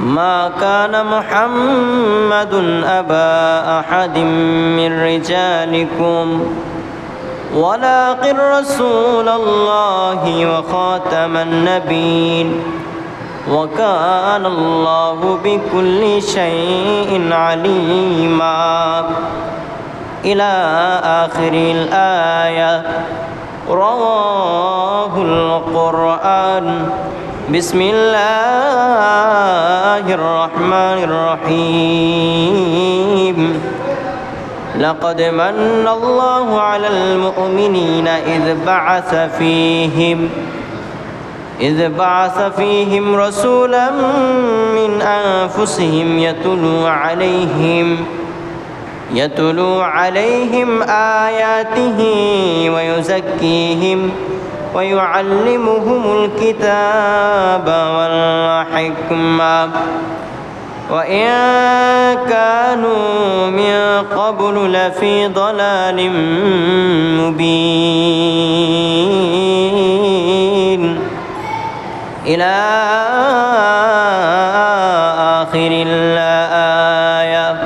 ما كان محمد أبا أحد من رجالكم ولكن رسول الله وخاتم النبيين وكان الله بكل شيء عليما إلى آخر الآية رواه القرآن بسم الله الرحمن الرحيم لقد من الله على المؤمنين إذ بعث فيهم رسولا من أنفسهم يتلو عليهم آياته ويزكيهم ويعلمهم الكتاب والحكمة وإن كانوا من قبل لفي ضلال مبين إلى آخر الآية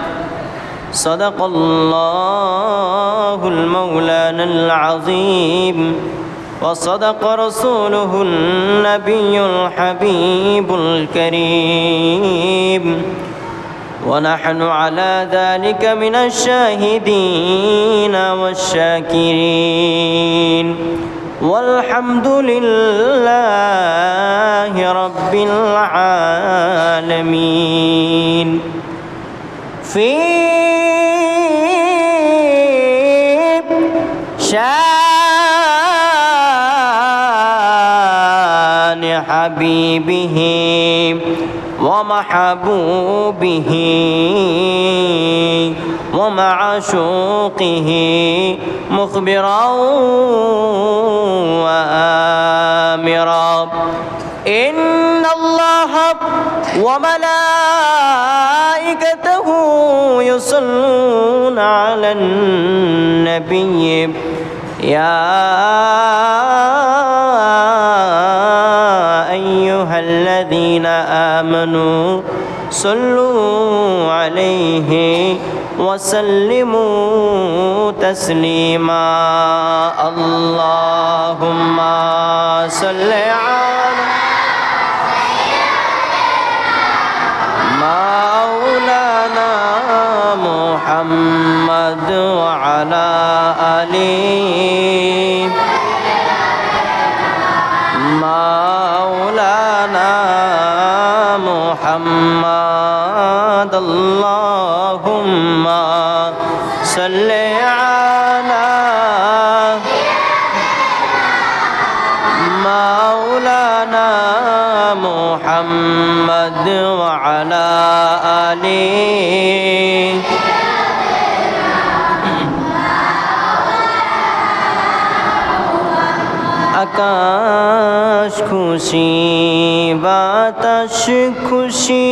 صدق الله المولانا العظيم وصدق رسوله النبي الحبيب الكريم ونحن على ذلك من الشاهدين والشاكرين والحمد لله رب العالمين في شان حبيبه ومحبوبه ومعشوقه مخبرا وآمرا إن الله وملائكته يصلون على النبي يا أيها الذين آمنوا صلوا عليه وسلموا تسليما اللهم صل على مولانا محمد وعلى آله مولانا محمد اللهم صل على مولانا محمد وعلى آله আকাশ খুশি বাতাস খুশি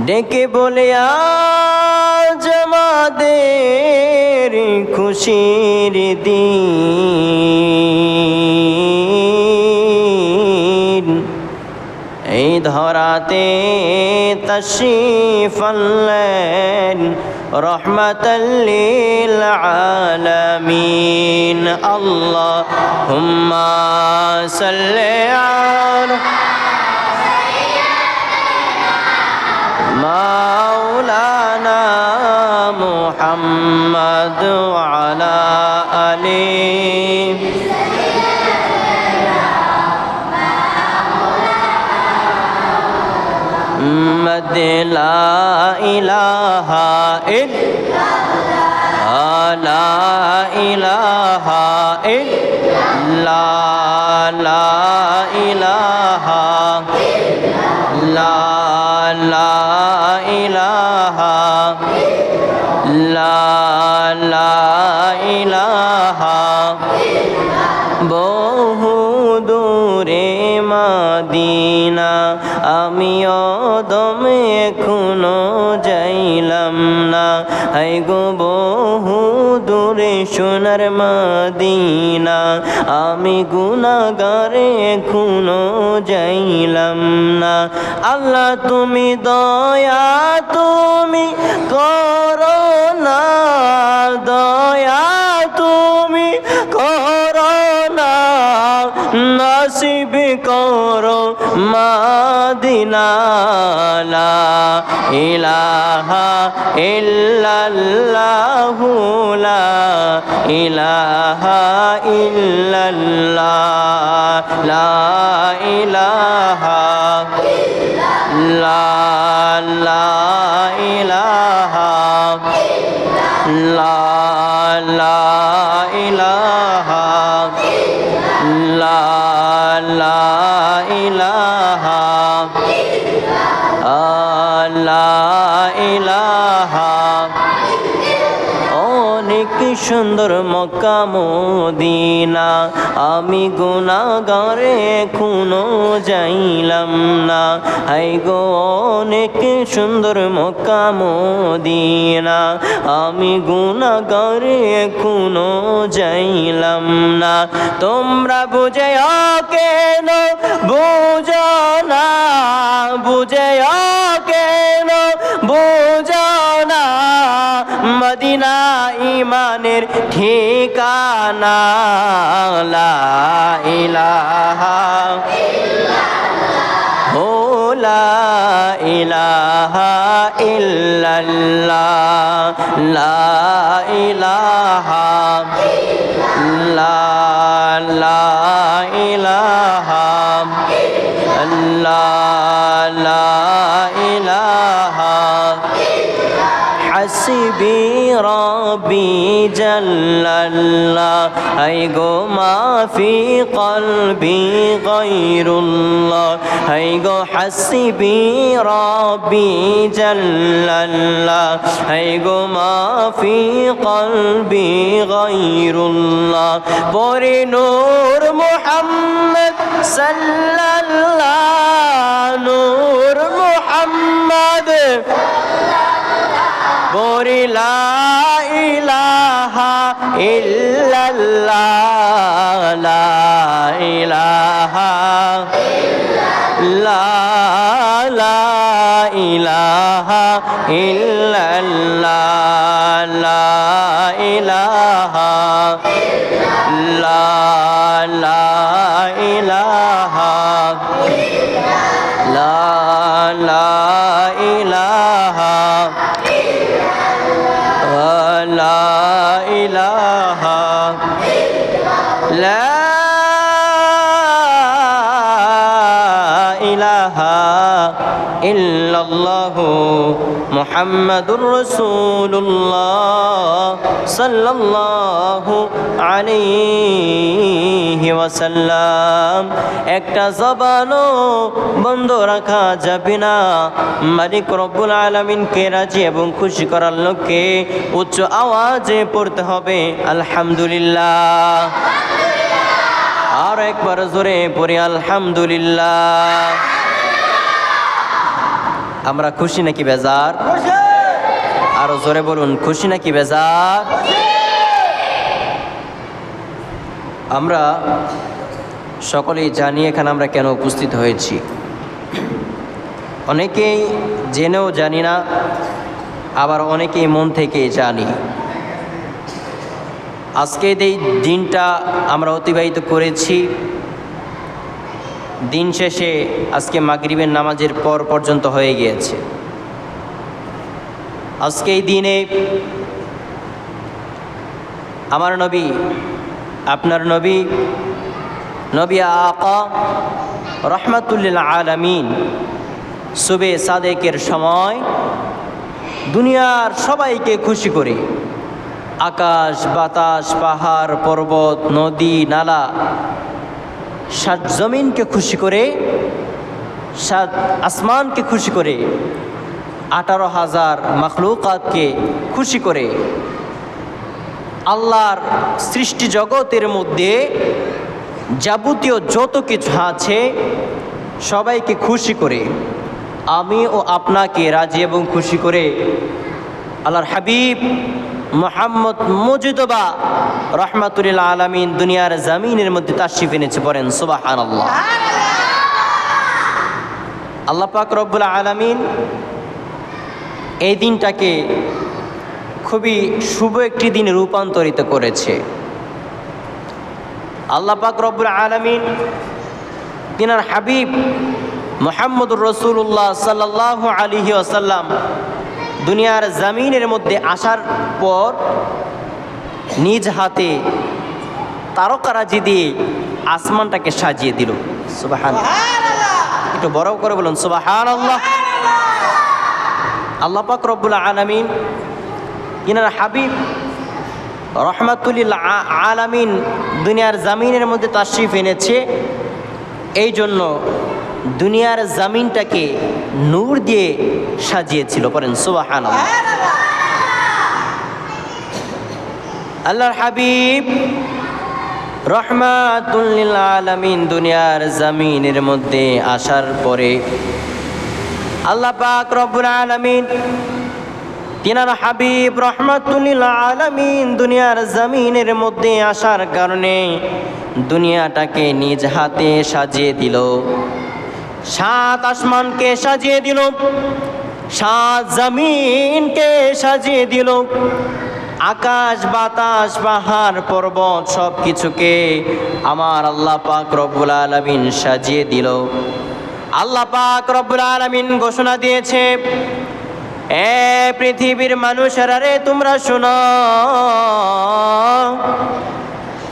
ডেকে বলে আজ আমাদের খুশির দিন এই ধরাতে তাশরীফ আনলেন রহমাতাল লিল আলামিন আল্লাহুম্মা সাল্লি আলা মাওলানা মুহাম্মদ ওয়া আলা আলিহি محمد لا إله إلا الله لا إله إلا لا إله لا لا إله لا لا إله বহু দূরে মদিনা আমিও দমে এখনো যাইলাম না, হাই গো বহু দূরে সোনার মদিনা আমি গুনাহগারে এখনো যাইলাম না। আল্লাহ তুমি দয়া তুমি করো না, দয়া তুমি করো না, নসিব করো মদিনা। লা ইলাহা ইল্লাল্লাহু লা ইলাহা ইল্লাল্লাহ, লা ইলাহা লা লা ইলাহা লা লা ইলাহা লা লা ইলাহা লা ইলাহা। অনেক সুন্দর মক্কা মদিনা আমি গুনাহগারে এখনো যাইলাম না। হাই গো অনেক সুন্দর মক্কা মদিনা আমি গুনাহগারে এখনো যাইলাম না। তোমরা বুঝে কেন বুঝো না, বুঝে কেন বুঝো না, মদিনা ইমানের ঠিকানা। লা ইলাহা ও লা ইলাহা ইল্লাল্লাহ, লা ইলাহা লা লা ইলাহা লা লা ইলাহা। হাসবি রব্বি জাল্লাল্লাহ হাই গো মাফি কলবি গায়রুল্লাহ, হাই গো হাসবি রব্বি জাল্লাল্লাহ হাই গো মাফি কলবি গায়রুল্লাহ। পরে নূর মুহাম্মদ সাল্লাল্লাহ, নূর মুহাম্মদ বলি লা ইলাহা ইল্লাল্লাহ, লা ইলাহা লা লা ইলাহা ইল্লাল্লাহ, লা ইলাহা লা লা ইলাহা লা লা ইলাহা লা ইলাহা লা ইলাহা ইল্লাল্লাহু মুহাম্মাদুর রাসূলুল্লাহ সাল্লাল্লাহু আলাইহি ওয়াসাল্লাম। একটা জবানও বন্ধ রাখা যাবে না। মালিক রব্বুল আলামিনকে রাজি এবং খুশি করার লক্ষ্যে উচ্চ আওয়াজে পড়তে হবে আলহামদুলিল্লাহ। আর একবার জোরে পড়ি আলহামদুলিল্লাহ। আমরা খুশি নাকি বেজার? আরো জোরে বলুন, খুশি নাকি বেজার? আমরা সকলেই জানি এখানে আমরা কেন উপস্থিত হয়েছি। অনেকেই জেনেও জানি না, আবার অনেকেই মন থেকে জানি। আজকে এই দিনটা আমরা অতিবাহিত করেছি। দিন শেষে আজকে মাগরিবের নামাজের পর পর্যন্ত হয়ে গিয়েছে। আজকে এই দিনে আমার নবী, আপনার নবী, নবী আকা রহমাতুল্লিল আলামিন সুবে সাদেকের সময় দুনিয়ার সবাইকে খুশি করে, আকাশ বাতাস পাহাড় পর্বত নদী নালা সাত জমিনকে খুশি করে, সাত আসমানকে খুশি করে, 18,000 মাখলুকাতকে খুশি করে, আল্লাহর সৃষ্টি জগতের মধ্যে যাবতীয় যত কিছু আছে সবাইকে খুশি করে, আমি ও আপনাকে রাজি এবং খুশি করে আল্লাহর হাবিব মুহাম্মদ মুজতবা রহমাতুল আলামিন দুনিয়ার জমিনের মধ্যে তাশরিফ এনেছে, পড়েন সুবহানাল্লাহ। আল্লাহ পাক রব্বুল আলামিন এই দিনটাকে খুবই শুভ একটি দিনে রূপান্তরিত করেছে। আল্লাহ পাক রব্বুল আলামিন তিনার হাবিব মুহাম্মদুর রাসূলুল্লাহ সাল্লাল্লাহু আলাইহি ওয়াসাল্লাম দুনিয়ার জমিনের মধ্যে আসার পর নিজ হাতে তারকারাজি দিয়ে আসমানটাকে সাজিয়ে দিল। সুবহানাল্লাহ, একটু বড় করে বলুন সুবহানাল্লাহ। আল্লাহ পাক রব্বুল আলামিন তিনার হাবিব রহমাতুল আলামিন দুনিয়ার জমিনের মধ্যে তাশরিফ এনেছে, এই জন্য দুনিয়ার জমিনটাকে নূর দিয়ে সাজিয়েছিল, পড়েন সুবহানাল্লাহ। আল্লাহর হাবিব রহমাতুল আলামিন দুনিয়ার জমিনের মধ্যে আসার পরে আল্লাহ পাক রব্বুল আলামিন তিনার হাবিব রহমাতুল আলামিন দুনিয়ার জমিনের মধ্যে আসার কারণে দুনিয়াটাকে নিজ হাতে সাজিয়ে দিল, সাত আসমানকে সাজিয়ে দিল, সাত জমিনকে সাজিয়ে দিল, আকাশ বাতাস পাহাড় পর্বত সব কিছুকে আমার আল্লাহ পাক রব্বুল আলামিন সাজিয়ে দিল। আল্লাহ পাক রব্বুল আলামিন ঘোষণা দিয়েছে, এ পৃথিবীর মানুষেরা রে তোমরা শোনো,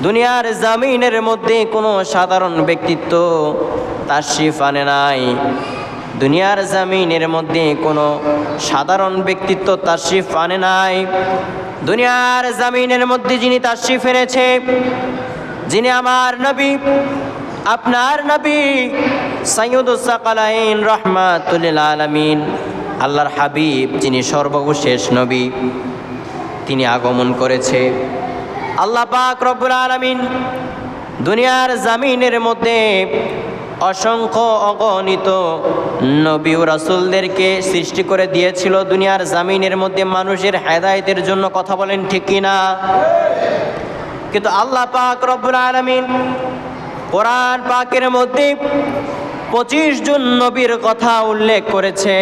দুনিয়ার জমিনের মধ্যে কোনো সাধারণ ব্যক্তিত্ব তাশরিফ আনে নাই। দুনিয়ার জমিনের মধ্যে কোনো সাধারণ ব্যক্তিত্ব তাশরিফ আনে নাই। দুনিয়ার জমিনের মধ্যে যিনি তাশরিফ এনেছে, যিনি আমার নবী, আপনার নবী সাইয়্যিদুস সাকালাইন রহমাতুল আলামিন আল্লাহর হাবিব, যিনি সর্বশেষ নবী, তিনি আগমন করেছে। আল্লাহ পাক রব্বুল আলামিন দুনিয়ার জমিনের মধ্যে অসংখ্য অগণিত নবী ও রাসূলদেরকে সৃষ্টি করে দিয়েছিল দুনিয়ার জমিনের মধ্যে মানুষের হেদায়েতের জন্য, কথা বলেন ঠিক কিনা? কিন্তু আল্লাহ পাক রব্বুল আলামিন কোরআন পাকের মধ্যে 25 জন নবীর কথা উল্লেখ করেছে।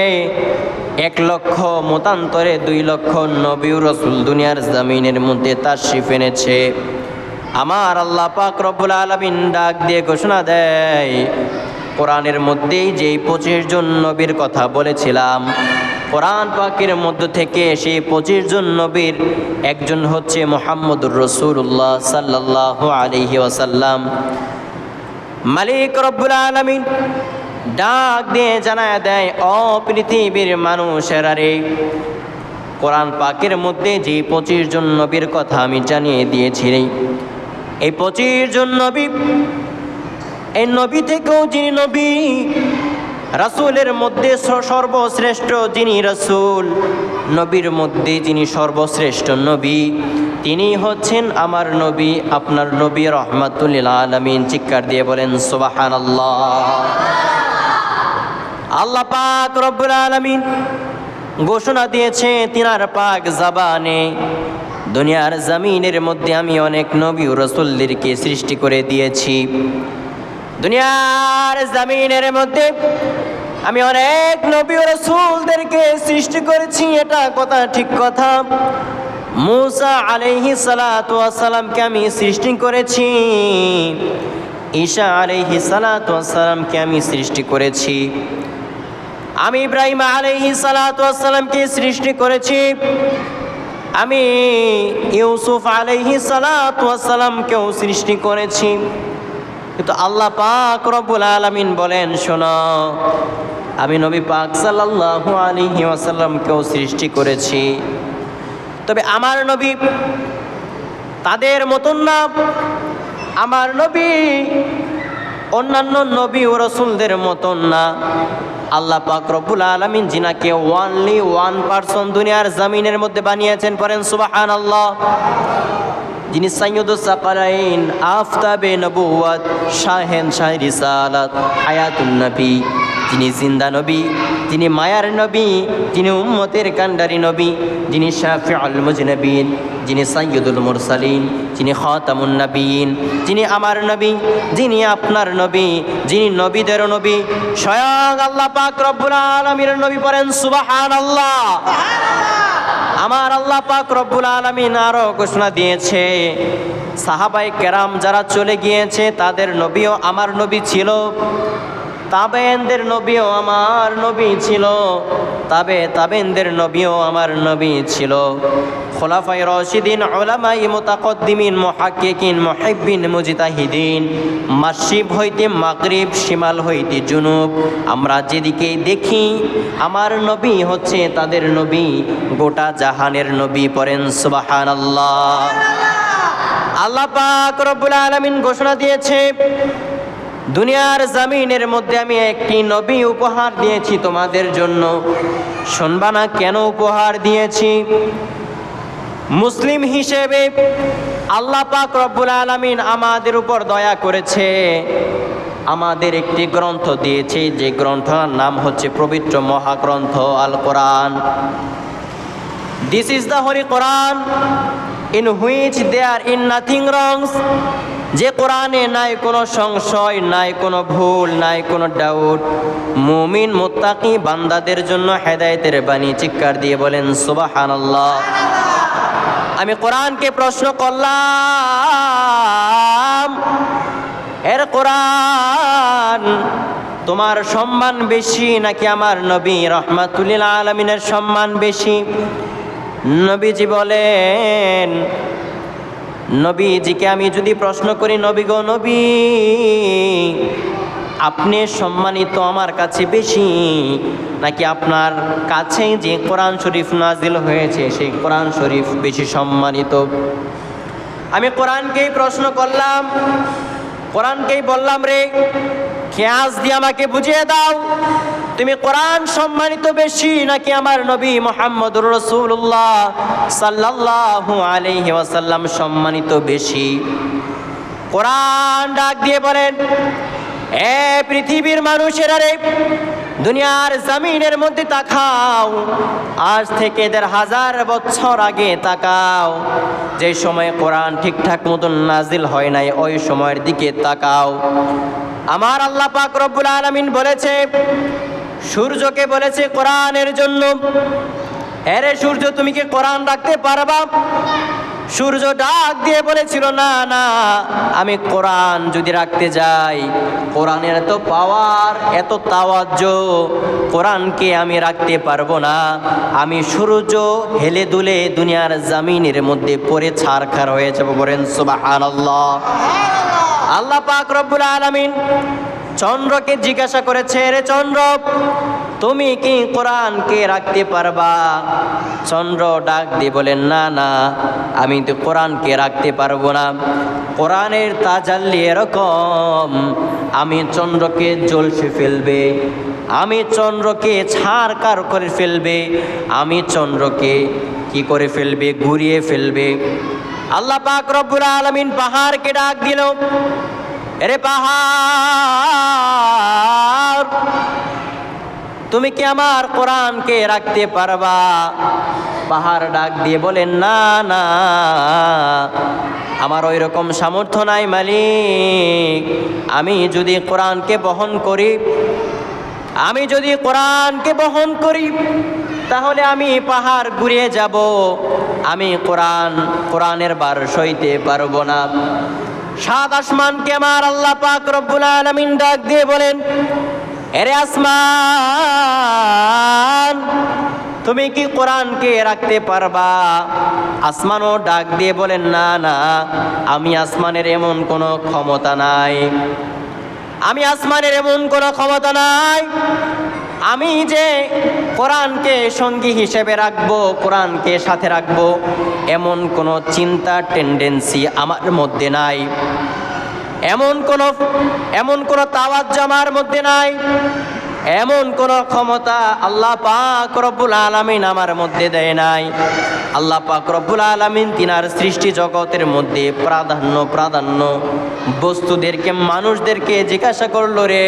1 লক্ষ মতান্তরে 2 লক্ষ নবী ও রাসূল দুনিয়ার জমিনের মধ্যে তাশরিফ এনেছে। আমার আল্লাহ পাক রব্বুল আলামিন ডাক দিয়ে ঘোষণা দেয়, কোরআনের মধ্যেই যেই 25 জন নবীর কথা বলেছিলাম, কোরআন পাকের মধ্য থেকে সেই 25 জন নবীর একজন হচ্ছে মুহাম্মদুর রাসূলুল্লাহ সাল্লাল্লাহু আলাইহি ওয়াসাল্লাম। মালিক রব্বুল আলামিন ডাক দিয়ে জানায় দেয়, ও পৃথিবীর মানুষেরা রে, কোরআন পাকের মধ্যে যে 25 জন নবীর কথা আমি জানিয়ে দিয়েছি, এই 25 জন নবী, এই নবী থেকেও যিনি নবী, রাসূলের মধ্যে সর্বশ্রেষ্ঠ যিনি রাসূল, নবীর মধ্যে যিনি সর্বশ্রেষ্ঠ নবী, তিনি হচ্ছেন আমার নবী, আপনার নবী রহমাতুল আলামিন। চিৎকার দিয়ে বলেন সুবহানাল্লাহ। আল্লাহ পাক রব্বুল আলামিন ঘোষণা দিয়েছে তিনার পাক জবানে, দুনিয়ার জমিনের মধ্যে আমি অনেক নবী ও রাসূলদেরকে সৃষ্টি করে দিয়েছি। দুনিয়ার জমিনের মধ্যে আমি অনেক নবী ও রাসূলদেরকে সৃষ্টি করেছি, এটা কথা ঠিক কথা। মূসা আলাইহিস সালাতু ওয়াস সালামকে আমি সৃষ্টি করেছি, ঈসা আলাইহিস সালাতু ওয়াস সালামকে আমি সৃষ্টি করেছি, আমি ইব্রাহিম আলাইহিস সালাতু ওয়াস সালামকে সৃষ্টি করেছি, আমি ইউসুফ আলাইহিস সালাতু ওয়াস সালামকেও সৃষ্টি করেছি। কিন্তু আল্লাহ পাক রব্বুল আলামিন বলেন, শোনো, আমি নবী পাক সাল্লাল্লাহু আলাইহি ওয়াসাল্লামকেও সৃষ্টি করেছি, তবে আমার নবী তাদের মতন না। আমার নবী অন্যান্য নবী ও রাসূলদের মতন না। আল্লাহ পাক রব্বুল আলামিন জিনাকে ওয়ানলি 1% দুনিয়ার জমিনের মধ্যে বানিয়েছেন, পড়েন সুবহানাল্লাহ। যিনি সাইয়্যিদুস সাকালাইন, আফতাবে নবুওয়াত, শাহেনশাহ রিসালাত, হায়াতুন নবী, যিনি জিন্দা নবী, যিনি মায়ার নবী, যিনি উম্মতের কান্ডারি নবী, যিনি শাফিউল মুজনাবিন, যিনি সাইয়্যিদুল মুরসালিন, যিনি খাতামুন নবিয়্যিন, যিনি আমার নবী, যিনি আপনার নবী, যিনি নবীদের নবী, স্বয়ং আল্লাহ পাক রব্বুল আলামিনের নবী পড়েন সুবহানাল্লাহ। আমার আল্লাহ পাক রব্বুল আলামিন আরো ঘোষণা দিয়েছে, সাহাবায়ে কেরাম যারা চলে গিয়েছে তাদের নবীও আমার নবী ছিল, তাবেনদের নবীও আমার নবী ছিল, তাবেনদের নবীও আমার নবী ছিল। খোলাফায়ে রাশিদিন, উলামায়ে মুতাকদ্দিমিন, মুহাক্কিকিন, মুহিব্বিন, মুজতাহিদিন, মাশরিক হইতে মাগরিব, শিমাল হইতে জুনুব, আমরা যেদিকে দেখি আমার নবী হচ্ছে তাদের নবী, গোটা জাহানের নবী। পড়েন সুবহানাল্লাহ। আল্লাহ পাক রব্বুল আলামিন ঘোষণা দিয়েছে, দুনিয়ার জমিনের মধ্যে আমি একটি নবী উপহার দিয়েছি তোমাদের জন্য। শুনবা না কেন উপহার দিয়েছি? মুসলিম হিসেবে আল্লাহ পাক রব্বুল আলামিন আমাদের উপর দয়া করেছে, আমাদের একটি গ্রন্থ দিয়েছে, যে গ্রন্থের নাম হচ্ছে পবিত্র মহাগ্রন্থ আল কোরআন। This is the holy Quran in which there in nothing wrongs, যে কোরআনে নাই কোনো সংশয়, নাই কোনো ভুল, নাই কোনো ডাউট। মুমিন মুত্তাকি বান্দাদের জন্য হেদায়েতের বাণী। চিৎকার দিয়ে বলেন সুবহানাল্লাহ। আমি কোরআনকে প্রশ্ন করলাম, এর কোরআন তোমার সম্মান বেশি নাকি আমার নবী রাহমাতুল লিল আলামিনের সম্মান বেশি? নবীজি বলেন, নবীজিকে আমি যদি প্রশ্ন করি, নবী গো নবী, আপনি সম্মানিত আমার কাছে বেশি নাকি আপনার কাছে যে কোরআন শরীফ নাজিল হয়েছে সেই কোরআন শরীফ বেশি সম্মানিত? আমি কোরআনকেই প্রশ্ন করলাম, কোরআনকেই বললাম, রে খেয়াস দিয়ে আমাকে বুঝিয়ে দাও, তুমি কোরআন সম্মানিত বেশি নাকি আমার নবী মুহাম্মদুর রাসূলুল্লাহ সাল্লাল্লাহু আলাইহি ওয়াসাল্লাম সম্মানিত বেশি? কোরআন ডাক দিয়ে বলেন, এ পৃথিবীর মানুষেরা রে, দুনিয়ার জমিনের মধ্যে তাকাও, আজ থেকে ১৫০০ বছর আগে তাকাও, যে সময় কোরআন ঠিকঠাক মতন নাজিল হয় নাই, ওই সময়ের দিকে তাকাও। আমার আল্লাহ পাক রব্বুল আলামিন বলেছে, সূর্যকে বলেছে কোরআনের জন্য, এরে সূর্য তুমি কি কোরআন রাখতে পারবা? সূর্য ডাক দিয়ে বলেছিল, না না, আমি কোরআন যদি রাখতে যাই, কোরআনের এত পাওয়ার, এত তাওয়াজ্জু, কোরআনকে আমি রাখতে পারবো না। আমি সূর্য হেলে দুলে দুনিয়ার জমিনের মধ্যে পড়ে ছারখার হয়ে যাব। বলেন সুবহানাল্লাহ। আল্লাহ পাক রব্বুল আলামিন চন্দ্রকে জিজ্ঞাসা করেছে, রে চন্দ্র, তুমি কি কোরআনকে রাখতে পারবা? চন্দ্র ডাক দিয়ে বলেন, না না, আমি তো কোরআনকে রাখতে পারবো না। কোরআনের তাজাল্লি এরকম, আমি চন্দ্রকে জ্বলসে ফেলবে, আমি চন্দ্রকে ছারখার করে ফেলবে, আমি চন্দ্রকে কি করে ফেলবে? ঘুরিয়ে ফেলবে। আল্লাহ পাক রব্বুল আলামিন পাহাড়কে ডাক দিল, এরে পাহাড়, তুমি কি আমার কোরআনকে রাখতে পারবা? পাহাড় ডাক দিয়ে বলেন, না না, আমার ওই রকম সামর্থ্য নাই মালিক। আমি যদি কোরআনকে বহন করি, আমি যদি কোরআনকে বহন করি, তাহলে আমি পাহাড় ঘুরিয়ে যাব, আমি কোরআনের বার সইতে পারবো না। সাত আসমানকে আমার আল্লাহ পাক রব্বুল আলামিন ডাক দিয়ে বলেন, এরে আসমান, তুমি কি কোরআনকে রাখতে পারবা? আসমানও ডাক দিয়ে বলেন, না না, আমি আসমানের এমন কোনো ক্ষমতা নাই, আমি আসমানের এমন কোনো ক্ষমতা নাই। আমি যে কোরআনকে সঙ্গী হিসেবে রাখবো, কোরআনকে সাথে রাখবো, এমন কোনো চিন্তা টেন্ডেন্সি আমার মধ্যে নাই, এমন কোনো তাওয়াজ্জু আমার মধ্যে নাই, এমন কোন ক্ষমতা আল্লাহ পাক রব্বুল আলামিন আমার মধ্যে দেয় নাই। আল্লাহ পাক রব্বুল আলামিন তিনার সৃষ্টি জগতের মধ্যে প্রাধান্য বস্তুদেরকে, মানুষদেরকে জিজ্ঞাসা করলো, রে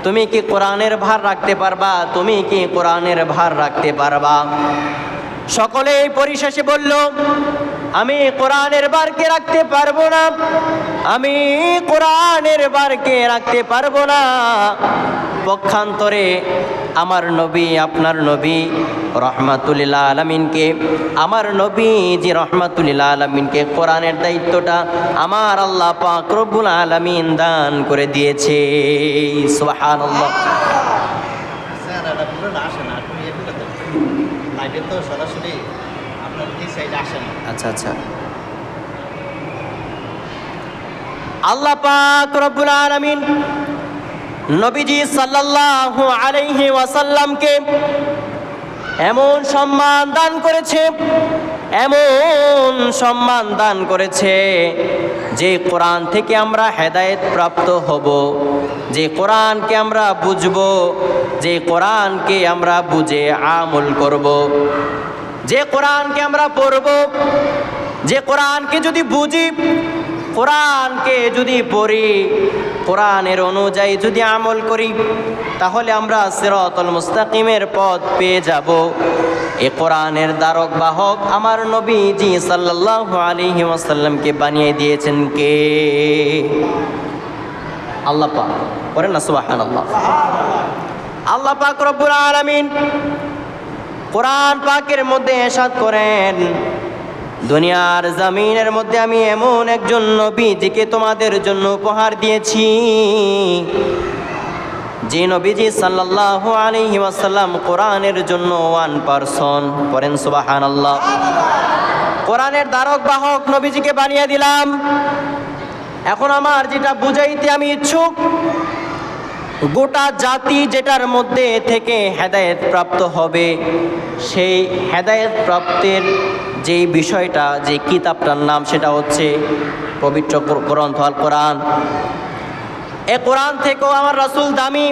তুমি কি কোরআনের ভার রাখতে পারবা? তুমি কি কোরআনের ভার রাখতে পারবা? সকলেই পরিশেষে বলল, আমি কোরআনের ভারকে রাখতে পারবো না, আমি কোরআনের ভারকে রাখতে পারবো না। পক্ষান্তরে আমার নবী, আপনার নবী রহমাতুল আলামিনকে, আমার নবীজি রহমাতুল আলামিনকে কোরআনের দায়িত্বটা আমার আল্লাহ পাক রব্বুল আলামিন দান করে দিয়েছে। সুবহানাল্লাহ। আচ্ছা আচ্ছা, আল্লাহ পাক রব্বুল আলামিন নবীজি সাল্লাল্লাহু আলাইহি ওয়াসাল্লামকে এমন সম্মান দান করেছে, এমন সম্মান দান করেছে, যে কোরআন থেকে আমরা হেদায়েত প্রাপ্ত হব, যে কোরআনকে আমরা বুঝব, যে কোরআনকে আমরা বুঝে আমল করব, যে কোরআনকে আমরা পড়ব, যে কোরআনকে যদি বুঝি, কোরআনকে যদি পড়ি, কোরআনের অনুযায়ী যদি আমল করি, তাহলে আমরা সিরাতুল মুস্তাকিমের পথ পেয়ে যাব। এই কোরআনের দ্বারক বাহক আমার নবীজি সাল্লাল্লাহু আলাইহি ওয়াসাল্লামকে বানিয়ে দিয়েছেন কে? আল্লাহ পাক। করেন না সুবহানাল্লাহ। আল্লাহ পাক রব্বুল আলামিন কোরআন পাকের মধ্যে ইরশাদ করেন, দুনিয়ার জমিনের মধ্যে আমি এমন একজন নবীজিকে তোমাদের জন্য উপহার দিয়েছি, যে নবীজি সাল্লাল্লাহু আলাইহি ওয়াসাল্লাম কোরআনের জন্য 1%। পড়েন সুবহানাল্লাহ। কোরআনের দ্বারক বাহক নবীজিকে বানিয়ে দিলাম। এখন আমার যেটা বুঝাইতে আমি ইচ্ছুক, গোটা জাতি যেটার মধ্যে থেকে হেদায়েত প্রাপ্ত হবে, সেই হেদায়েত প্রাপ্তের যেই বিষয়টা, যে কিতাবটার নাম, সেটা হচ্ছে পবিত্র গ্রন্থ আল কোরআন। এ কোরআন থেকেও আমার রাসূল দামি,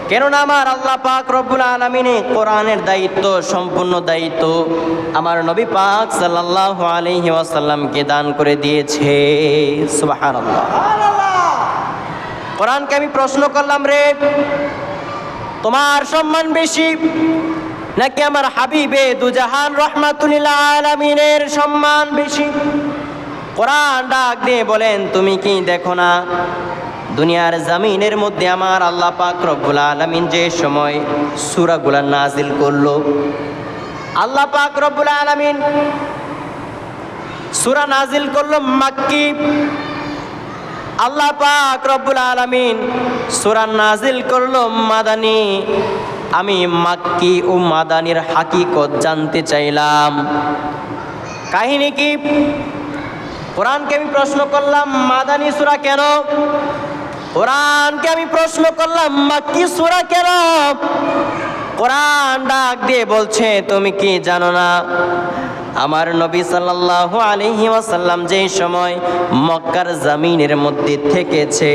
কেননা আমার আল্লাহ পাক রব্বুল আলামিন কোরআনের দায়িত্ব, সম্পূর্ণ দায়িত্ব আমার নবী পাক সাল্লাল্লাহু আলাইহি ওয়াসাল্লামকে দান করে দিয়েছে। সুবহানাল্লাহ। কোরআনকে আমি প্রশ্ন করলাম, রে তোমার সম্মান বেশি নাকি আমার হাবিবে দুজাহান রহমাতুল আলামিনের সম্মান বেশি? কোরআন ডাক দিয়ে বলেন, তুমি কি দেখো না দুনিয়ার জমিনের মধ্যে আমার আল্লাহ পাক রব্বুল আলামিন যে সময় সূরাগুলো নাজিল করলো, আল্লাহ পাক রব্বুল আলামিন সূরা নাজিল করলো মাক্কি, আল্লাহ পাক রব্বুল আলামিন সূরা নাজিল করলো মাদানী। আমি মাক্কি ও মাদানীর হাকিকত জানতে চাইলাম, কাহিনী কি? কোরআনকে আমি প্রশ্ন করলাম, মাদানী সূরা কেন? কোরআনকে আমি প্রশ্ন করলাম, মাক্কি সূরা কেন? কোরআন ডাক দিয়ে বলছে, তুমি কি জানো না আমার নবী সাল্লাল্লাহু আলাইহি ওয়াসাল্লাম যেই সময় মক্কার জমিনের মধ্যে থেকেছে,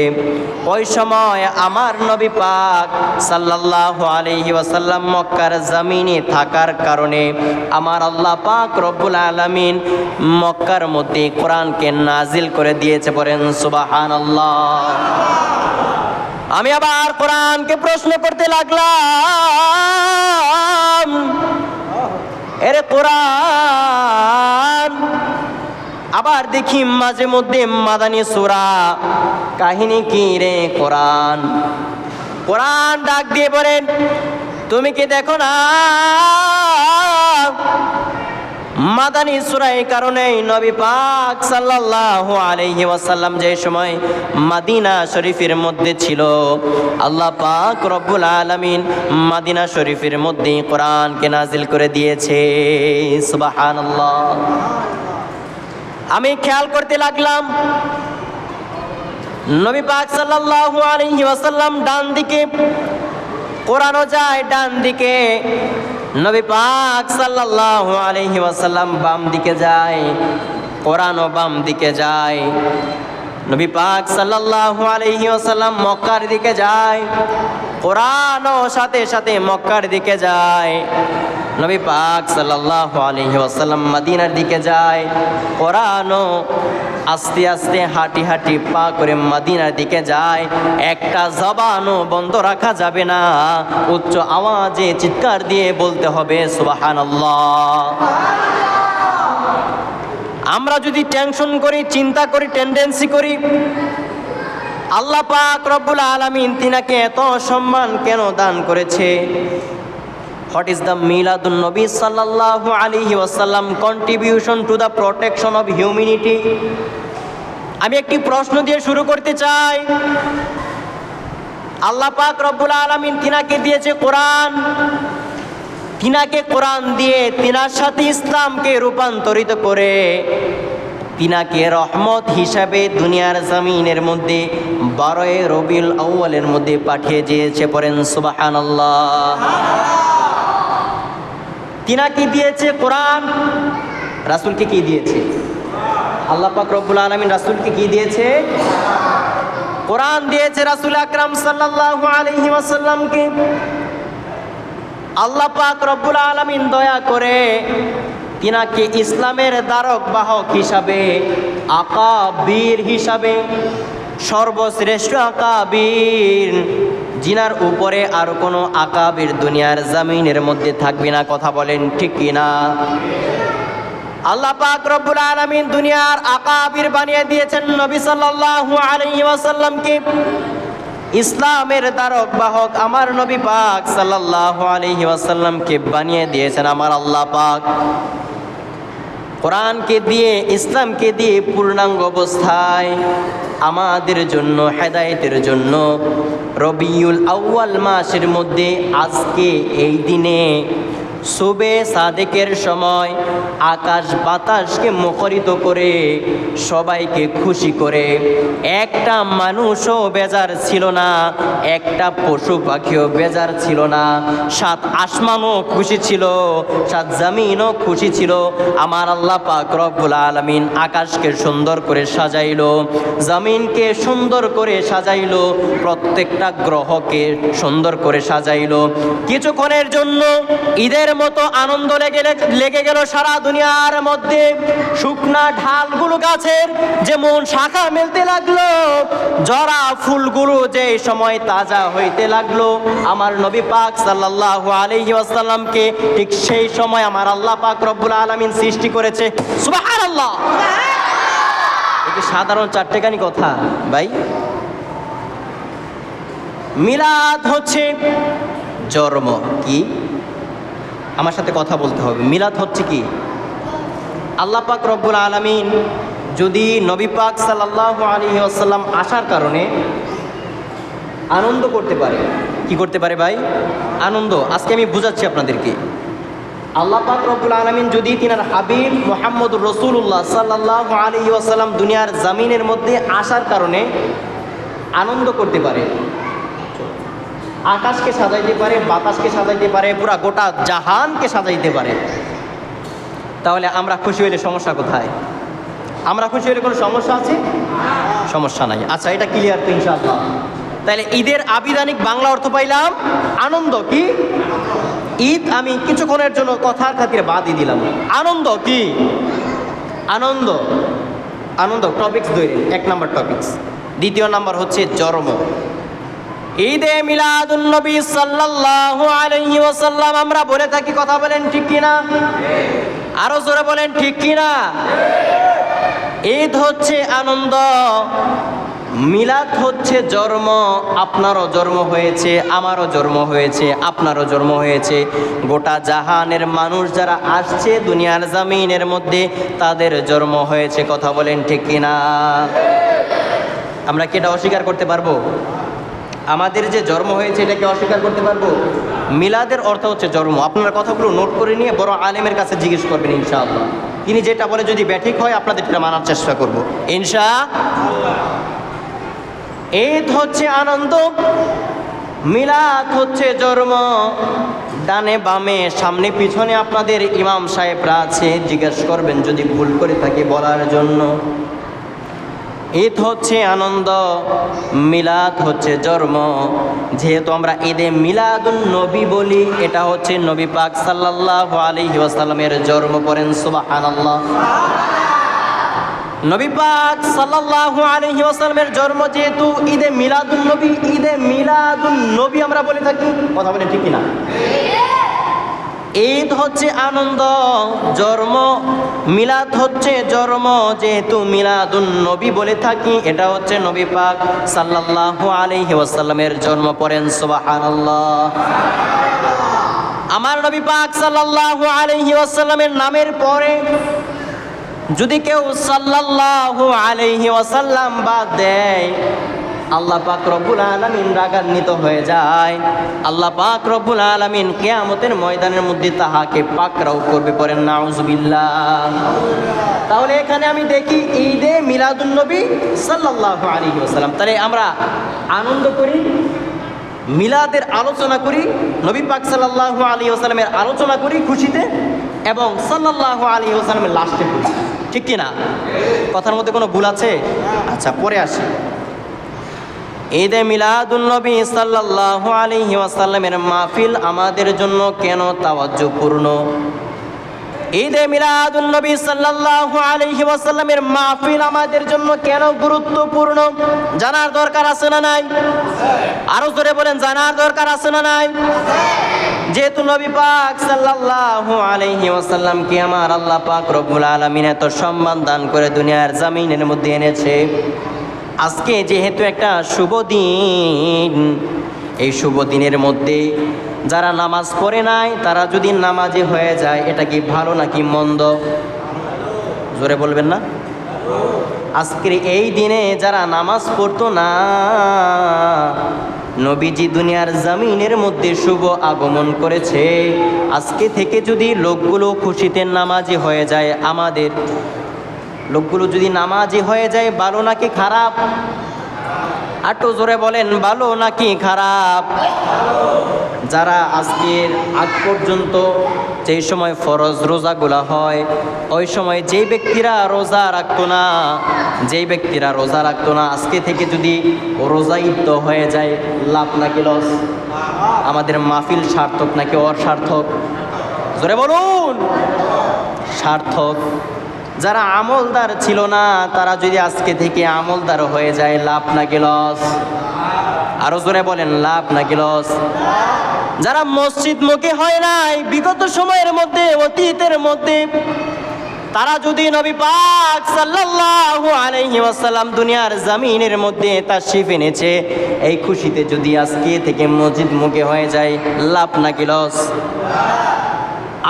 ওই সময় আমার নবী পাক সাল্লাল্লাহু আলাইহি ওয়াসাল্লাম মক্কার জমিনে থাকার কারণে আমার আল্লাহ পাক রব্বুল আলামিন মক্কার মধ্যে কোরআনকে নাজিল করে দিয়েছে। বলেন সুবহানাল্লাহ। আমি আবার কোরআনকে প্রশ্ন করতে লাগলাম, এরে কোরআন, আবার দেখি মাঝে মধ্যে মাদানী সূরা, কাহিনী কি রে কোরআন? কোরআন ডাক দিয়ে বলেন, তুমি কি দেখো না মাদানী সূরা? এই কারণেই নবী পাক সাল্লাল্লাহু আলাইহি ওয়াসাল্লাম যে সময় মদিনা শরীফের মধ্যে ছিল, আল্লাহ পাক রব্বুল আলামিন মদিনা শরীফের মধ্যে কোরআনকে নাজিল করে দিয়েছে। সুবহানাল্লাহ। আমি খেয়াল করতে লাগলাম, নবী পাক সাল্লাল্লাহু আলাইহি ওয়াসাল্লাম ডান দিকে, কোরআনও যায় ডান দিকে, নবী পাক সাল্লাল্লাহু আলাইহি ওয়াসাল্লাম বাম দিকে যায়, কোরআনও বাম দিকে যায়। নবী পাক সাল্লাল্লাহু আলাইহি ওয়াসাল্লাম মক্কার দিকে যায়, কোরআনও সাথে সাথে মক্কার দিকে যায়। নবী পাক সাল্লাল্লাহু আলাইহি ওয়াসাল্লাম মদিনার দিকে যায়, কোরআনও আস্তে আস্তে হাঁটি হাঁটি পা করে মদিনার দিকে যায়। একটা জবানও বন্ধ রাখা যাবে না, উচ্চ আওয়াজে চিৎকার দিয়ে বলতে হবে সুবহানাল্লাহ। আমরা যদি টেনশন করি, চিন্তা করি, টেন্ডেন্সি করি, আল্লাহ পাক রব্বুল আলামিন তিনাকে এত সম্মান কেন দান করেছে? হোয়াট ইজ দ্য মিলাদুন নবী সাল্লাল্লাহু আলাইহি ওয়াসাল্লাম contribution to the protection of humanity? আমি একটি প্রশ্ন দিয়ে শুরু করতে চাই। আল্লাহ পাক রব্বুল আলামিন তিনাকে দিয়েছে কোরআন, তিনাকে কোরআন দিয়ে তিনার সাথে ইসলামকে রূপান্তরিত করে তিনাকে রহমত হিসাবে দুনিয়ার জমিনের মধ্যে 12 রবিউল আউয়ালের মধ্যে পাঠিয়ে দিয়েছে। পড়েন সুবহানাল্লাহ। তিনাকে দিয়েছে কোরআন, রাসূলকে কি দিয়েছে? আল্লাহ পাক রব্বুল আলামিন রাসূলকে কি দিয়েছে? কোরআন দিয়েছে। রাসূল আকরাম সাল্লাল্লাহু আলাইহি ওয়াসাল্লামকে আল্লাহ পাক রব্বুল আলামিন দয়া করে তিনাকে ইসলামের ধারক বাহক হিসাবে, আকাবীর হিসাবে, সর্বশ্রেষ্ঠ আকাবীর, জিনার উপরে আর কোনো আকাবীর দুনিয়ার জমিনের মধ্যে থাকবে না। কথা বলেন ঠিক কিনা? আল্লাহ পাক রব্বুল আলামিন দুনিয়ার আকাবীর বানিয়ে দিয়েছেন নবী সাল্লাল্লাহু আলাইহি ওয়াসাল্লামকে। ইসলামের ধারক বাহক আমার নবী পাক সাল্লাল্লাহু আলাইহি ওয়াসাল্লামকে বানিয়ে দিয়েছেন আমার আল্লাহ পাক। কোরআনকে দিয়ে, ইসলামকে দিয়ে পূর্ণাঙ্গ অবস্থায় আমাদের জন্য হেদায়েতের জন্য রবিউল আউয়াল মাসের মধ্যে আজকে এই দিনে সুবে সাদেকের সময় আকাশ বাতাসকে মুখরিত করে সবাইকে খুশি করে একটা মানুষও বেজার ছিল না, একটা পশু পাখিও বেজার ছিল না, 7 আসমানও খুশি ছিল, 7 জমিনও খুশি ছিল। আমার আল্লাহ পাক রব্বুল আলামিন আকাশকে সুন্দর করে সাজাইলো, জমিনকে সুন্দর করে সাজাইলো, প্রত্যেকটা গ্রহকে সুন্দর করে সাজাইলো। কিছুক্ষণের জন্য ঈদের মতো আনন্দ লেগে গেল সারা দুনিয়ার মধ্যে। শুকনা ঢালগুলো গাছের যেমন শাখা মেলতে লাগলো, জরা ফুলগুলো যে সময় তাজা হইতে লাগলো, আমার নবী পাক সাল্লাল্লাহু আলাইহি ওয়াসাল্লামকে ঠিক সেই সময় আমার আল্লাহ পাক রব্বুল আলামিন সৃষ্টি করেছে। সুবহানাল্লাহ। এটা সাধারণ চারটেখানি কথা ভাই। মিলাদ হচ্ছে জন্ম। কি? আমার সাথে কথা বলতে হবে। মিলাদ হচ্ছে কি? আল্লাহ পাক রব্বুল আলামিন যদি নবী পাক সাল্লাল্লাহু আলাইহি ওয়াসাল্লাম আসার কারণে আনন্দ করতে পারে, কি করতে পারে ভাই? আনন্দ। আজকে আমি বুঝাচ্ছি আপনাদেরকে। আল্লাহ পাক রব্বুল আলামিন যদি তিনার হাবিব মুহাম্মদুর রাসূলুল্লাহ সাল্লাল্লাহু আলাইহি ওয়াসাল্লাম দুনিয়ার জমিনের মধ্যে আসার কারণে আনন্দ করতে পারে, আকাশকে সাজাইতে পারে, বাতাসকে সাজাইতে পারে, পুরা গোটা জাহানকে সাজাইতে পারে, তাহলে আমরা খুশি হইলে সমস্যা কোথায়? আমরা খুশি হইলে কোনো সমস্যা আছে? সমস্যা নাই। আচ্ছা, এটা ক্লিয়ার তো ইনশাআল্লাহ। তাহলে ঈদের আবিধানিক বাংলা অর্থ পাইলাম আনন্দ। কি? ঈদ আমি কিছুক্ষণের জন্য কথার খাতিরে বাদই দিলাম। আনন্দ কি? আনন্দ, আনন্দ টপিক্স ধরে 1 নাম্বার টপিক্স। দ্বিতীয় নাম্বার হচ্ছে জন্ম। ঈদে মিলাদুন নবী সাল্লাল্লাহু আলাইহি ওয়াসাল্লাম আমরা বলে থাকি। কথা বলেন ঠিক কিনা? আরো জোরে বলেন ঠিক কিনা? ঈদ হচ্ছে আনন্দ, মিলাদ হচ্ছে জন্ম। আপনারও জন্ম হয়েছে, আমারও জন্ম হয়েছে, আপনারও জন্ম হয়েছে। গোটা জাহানের মানুষ যারা আসছে দুনিয়ার জমিনের মধ্যে তাদের জন্ম হয়েছে। কথা বলেন ঠিক কিনা? আমরা কি এটা অস্বীকার করতে পারবো? আমাদের যে জন্ম হয়েছে এটাকে অস্বীকার করতে পারবো? মিলাদের অর্থ হচ্ছে জন্ম। আপনারা কথাগুলো নোট করে নিয়ে বড় আলেমের কাছে জিজ্ঞেস করবেন ইনশাআল্লাহ। তিনি যেটা বলে যদি ব্যাঠিক হয় আপনাদের এটা মানার চেষ্টা করব ইনশাআল্লাহ। ঈদ হচ্ছে আনন্দ, মিলাদ হচ্ছে জন্ম। ডানে বামে সামনে পিছনে আপনাদের ইমাম সাহেবরা আছে, জিজ্ঞেস করবেন যদি ভুল করে থাকে বলার জন্য। ঈদ হচ্ছে আনন্দ, মিলাদ হচ্ছে জন্ম। যেহেতু আমরা ঈদে মিলাদুন নবী বলি, এটা হচ্ছে নবী পাক সাল্লাল্লাহু আলাইহি ওয়াসাল্লামের জন্ম। পড়েন সুবহানাল্লাহ। নবী পাক সাল্লাল্লাহু আলাইহি ওয়াসাল্লামের জন্ম যেহেতু ঈদে মিলাদুন নবী, ঈদে মিলাদুন নবী আমরা বলে থাকি। কথা বলে ঠিক কিনা? ঈদ হচ্ছে আনন্দ, জন্ম, মিলাদ হচ্ছে জন্ম। যেহেতু মিলাদুন নবী বলে থাকি, এটা হচ্ছে নবী পাক সাল্লাল্লাহু আলাইহি ওয়াসাল্লামের জন্ম। পড়েন সুবহানাল্লাহ। আমার নবী পাক সাল্লাল্লাহু আলাইহি ওয়াসাল্লামের নামের পরে যদি কেউ সাল্লাল্লাহু আলাইহি ওয়াসাল্লাম বাদ দেয়, আল্লাহ পাক রব্বুল আলামিন রাগান্বিত হয়ে যায়। আল্লাহ পাক রব্বুল আলামিন কিয়ামতের ময়দানের মধ্যে তাহাকে পাকড়াও করবে। পড়েন নাউযুবিল্লাহ। তাহলে এখানে আমি দেখি ঈদে মিলাদুন নবী সাল্লাল্লাহু আলাইহি ওয়াসাল্লাম। তাহলে আমরা আনন্দ করি, মিলাদের আলোচনা করি, নবী পাক সাল্লাল্লাহু আলাইহি ওয়াসাল্লামের আলোচনা করি খুশিতে, এবং সাল্লাল্লাহু আলাইহি ওয়াসাল্লামের লাস্টে করি। ঠিক কিনা? কথার মধ্যে কোনো ভুল আছে? আচ্ছা, পরে আসি। ঈদে মিলাদুন নবী সাল্লাল্লাহু আলাইহি ওয়াসাল্লামের মাহফিল আমাদের জন্য কেন তাওয়াজ্জুপূর্ণ? ঈদে মিলাদুন নবী সাল্লাল্লাহু আলাইহি ওয়াসাল্লামের মাহফিল আমাদের জন্য কেন গুরুত্বপূর্ণ জানার দরকার আছে না নাই? আরো জোরে বলেন, জানার দরকার আছে না নাই? যেহেতু নবী পাক সাল্লাল্লাহু আলাইহি ওয়াসাল্লামকে আমার আল্লাহ পাক রব্বুল আলামিন এত সম্মান দান করে দুনিয়ার জমিনের মধ্যে এনেছে, আজকে যেহেতু একটা শুভ দিন, এই শুভ দিনের মধ্যে যারা নামাজ পড়ে নাই তারা যদি নামাজি হয়ে যায়, এটা কি ভালো নাকি মন্দ? জোরে বলবেন না? আজকের এই দিনে যারা নামাজ পড়তো না, নবীজি দুনিয়ার জমিনের মধ্যে শুভ আগমন করেছে, আজকে থেকে যদি লোকগুলো খুশিতে নামাজি হয়ে যায়, আমাদের লোকগুলো যদি নামাজি হয়ে যায়, ভালো নাকি খারাপ? আটো জোরে বলেন, ভালো নাকি খারাপ? যারা আজকের আগ পর্যন্ত যেই সময় ফরজ রোজাগুলা হয়, ওই সময় যেই ব্যক্তিরা রোজা রাখতো না, আজকে থেকে যদি রোজাইত হয়ে যায়, লাভ নাকি লস? আমাদের মাহফিল সার্থক নাকি অসার্থক? জোরে বলুন। সার্থক। যারা আমলদার ছিল না, তারা যদি আজকে থেকে আমলদার হয়ে যায়, লাভ নাকি লস? আরো জোরে বলেন, লাভ নাকি লস? যারা মসজিদ মুখী হয় নাই বিগত সময়ের মধ্যে, অতীতের মধ্যে, তারা যদি নবী পাক সাল্লাল্লাহু আলাইহি ওয়াসাল্লাম দুনিয়ার জমিনের মধ্যে তাশরীফ এনেছে, এই খুশিতে যদি আজকে থেকে মসজিদ মুখী হয়ে যায়, লাভ নাকি লস?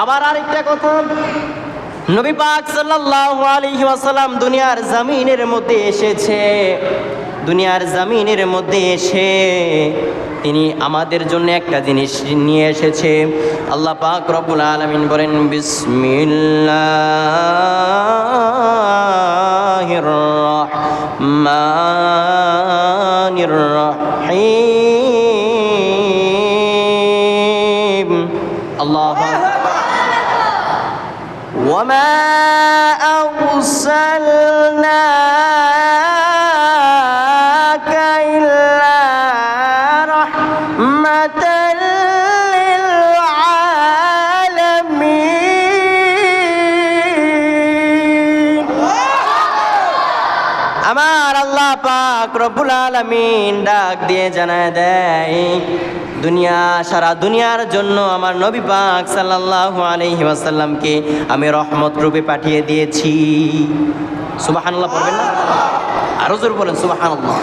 আবার আরেকটা কথা, নবী পাক সাল্লাল্লাহু আলাইহি ওয়াসাল্লাম দুনিয়ার জমিনের মধ্যে এসেছে, দুনিয়ার জমিনের মধ্যে এসে তিনি আমাদের জন্য একটা জিনিস নিয়ে এসেছে। আল্লাহ পাক রব্বুল আলামিন বলেন, বিসমিল্লাহির রহমানির রহিম। আল্লাহু وما أرسلناك إلا رحمة للعالمين। আমার আল্লাহ পাক রব্বুল আলামিন ডাক দিয়ে জানায় দেয়, দুনিয়া, সারা দুনিয়ার জন্য আমার নবী পাক সাল্লাল্লাহু আলাইহি ওয়াসাল্লামকে আমি রহমত রূপে পাঠিয়ে দিয়েছি। সুবহানাল্লাহ পড়বেন না? আরো জোরে বলেন সুবহানাল্লাহ।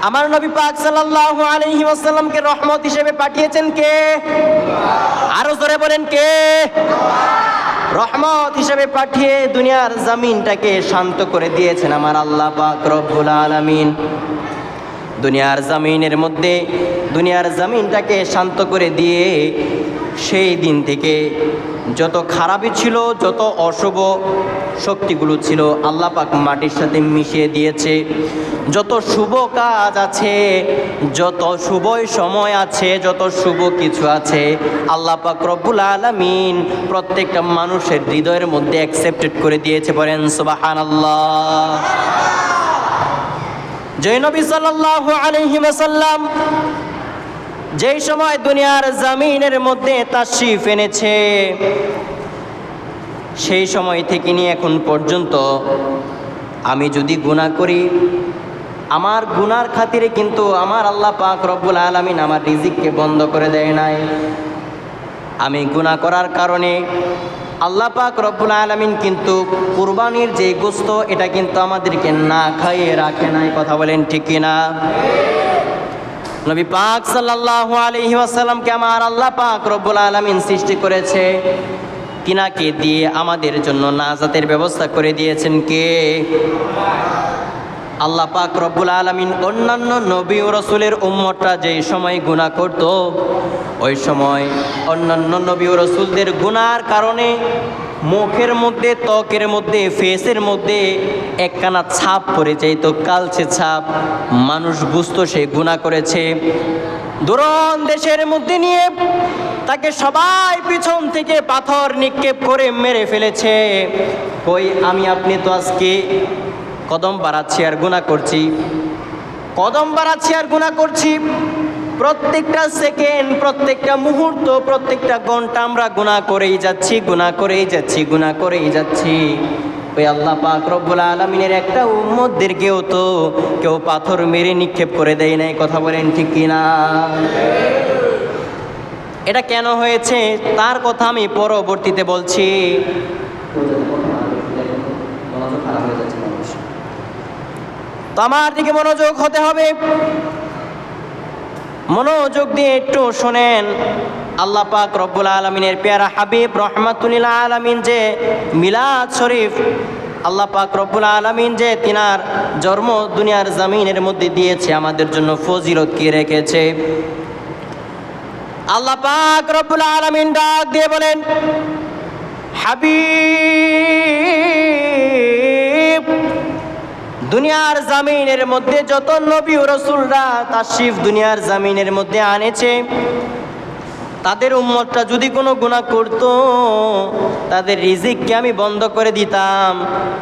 আমার নবী পাক সাল্লাল্লাহু আলাইহি ওয়াসাল্লামকে রহমত হিসেবে পাঠিয়েছেন কে? আরো জোরে বলেন কে? রহমত হিসেবে পাঠিয়ে দুনিয়ার জমিনটাকে শান্ত করে দিয়েছেন আমার আল্লাহ পাক রব্বুল আলামিন। দুনিয়ার জমিনের মধ্যে দুনিয়ার জমিনটাকে শান্ত করে দিয়ে সেই দিন থেকে যত খারাপই ছিল, যত অশুভ শক্তিগুলো ছিল, আল্লাহ পাক মাটির সাথে মিশিয়ে দিয়েছে। যত শুভ কাজ আছে, যত শুভ সময় আছে, যত শুভ কিছু আছে, আল্লাহ পাক রব্বুল আলামিন প্রত্যেকটা মানুষের হৃদয়ের মধ্যে অ্যাকসেপ্টেড করে দিয়েছে। বলেন সুবহানাল্লাহ। যে নবী সাল্লাল্লাহু আলাইহি ওয়াসাল্লাম যেই সময় দুনিয়ার জমিনের মধ্যে তাশরীফ এনেছে, সেই সময় থেকে নিয়ে এখন পর্যন্ত আমি যদি গুনাহ করি, আমার গুনার খাতিরে কিন্তু আমার আল্লাহ পাক রব্বুল আলামিন আমার রিজিককে বন্ধ করে দেয় নাই। আমি গুনাহ করার কারণে আল্লাহ পাক রব্বুল আলামিন কিন্তু কুরবানির যে গোশত, এটা কিন্তু আমাদেরকে না খাইয়ে রাখে নাই। কথা বলেন ঠিক কিনা? নবী পাক সাল্লাল্লাহু আলাইহি ওয়াসাল্লামকে আমার আল্লাহ পাক রব্বুল আলামিন সৃষ্টি করেছে, তিনাকে দিয়ে আমাদের জন্য নাজাতের ব্যবস্থা করে দিয়েছেন কে? আল্লাহ পাক রব্বুল আলামিন অন্যান্য নবী ও রাসূলের উম্মতরা যেই সময় গুনাহ করত, ওই সময় অন্যান্য নবী ও রাসূলদের গুনার কারণে মুখের মধ্যে, ত্বকের মধ্যে, ফেসের মধ্যে একখানা ছাপ পড়ে যাইত, কালচে ছাপ। মানুষ বুঝতো সে গুনাহ করেছে। দূরন দেশের মধ্যে নিয়ে তাকে সবাই পিছন থেকে পাথর নিক্ষেপ করে মেরে ফেলেছে। কই আমি আপনি তো আজকে কদম বাড়াচ্ছি আর গুনাহ করছি, কদম বাড়াচ্ছি আর গুনাহ করছি। প্রত্যেকটা সেকেন্ড, প্রত্যেকটা মুহূর্ত, প্রত্যেকটা ঘন্টা আমরা গুনাহ করেই যাচ্ছি, গুনাহ করেই যাচ্ছি, গুনাহ করেই যাচ্ছি। ওই আল্লাহ পাক রব্বুল আলামিনের একটা উম্মতদেরকেও তো কেউ পাথর মেরে নিক্ষেপ করে দেয় নাই। কথা বলেন ঠিক কিনা? এটা কেন হয়েছে তার কথা আমি পরবর্তীতে বলছি। তো আমার দিকে মনোযোগ হতে হবে, মনোযোগ দিয়ে একটু শোনেন। আল্লাহ পাক রব্বুল আলামিনের পেয়ারা হাবিব রহমাতুল আলামিন যে মিলাদ শরীফ, আল্লাহ পাক রব্বুল আলামিন যে তিনার জন্ম দুনিয়ার জমিনের মধ্যে দিয়েছে, আমাদের জন্য ফজিলত কি রেখেছে। আল্লাহ পাক রব্বুল আলামিন ডাক দিয়ে বলেন, হাবিব, দুনিয়ার জমিনের মধ্যে যত নবী ও রাসূলরা তাশরীফ দুনিয়ার জমিনের মধ্যে আনেছে, তাদের উম্মতটা যদি কোনো গুনাহ করত, তাদের রিজিককে আমি বন্ধ করে দিতাম,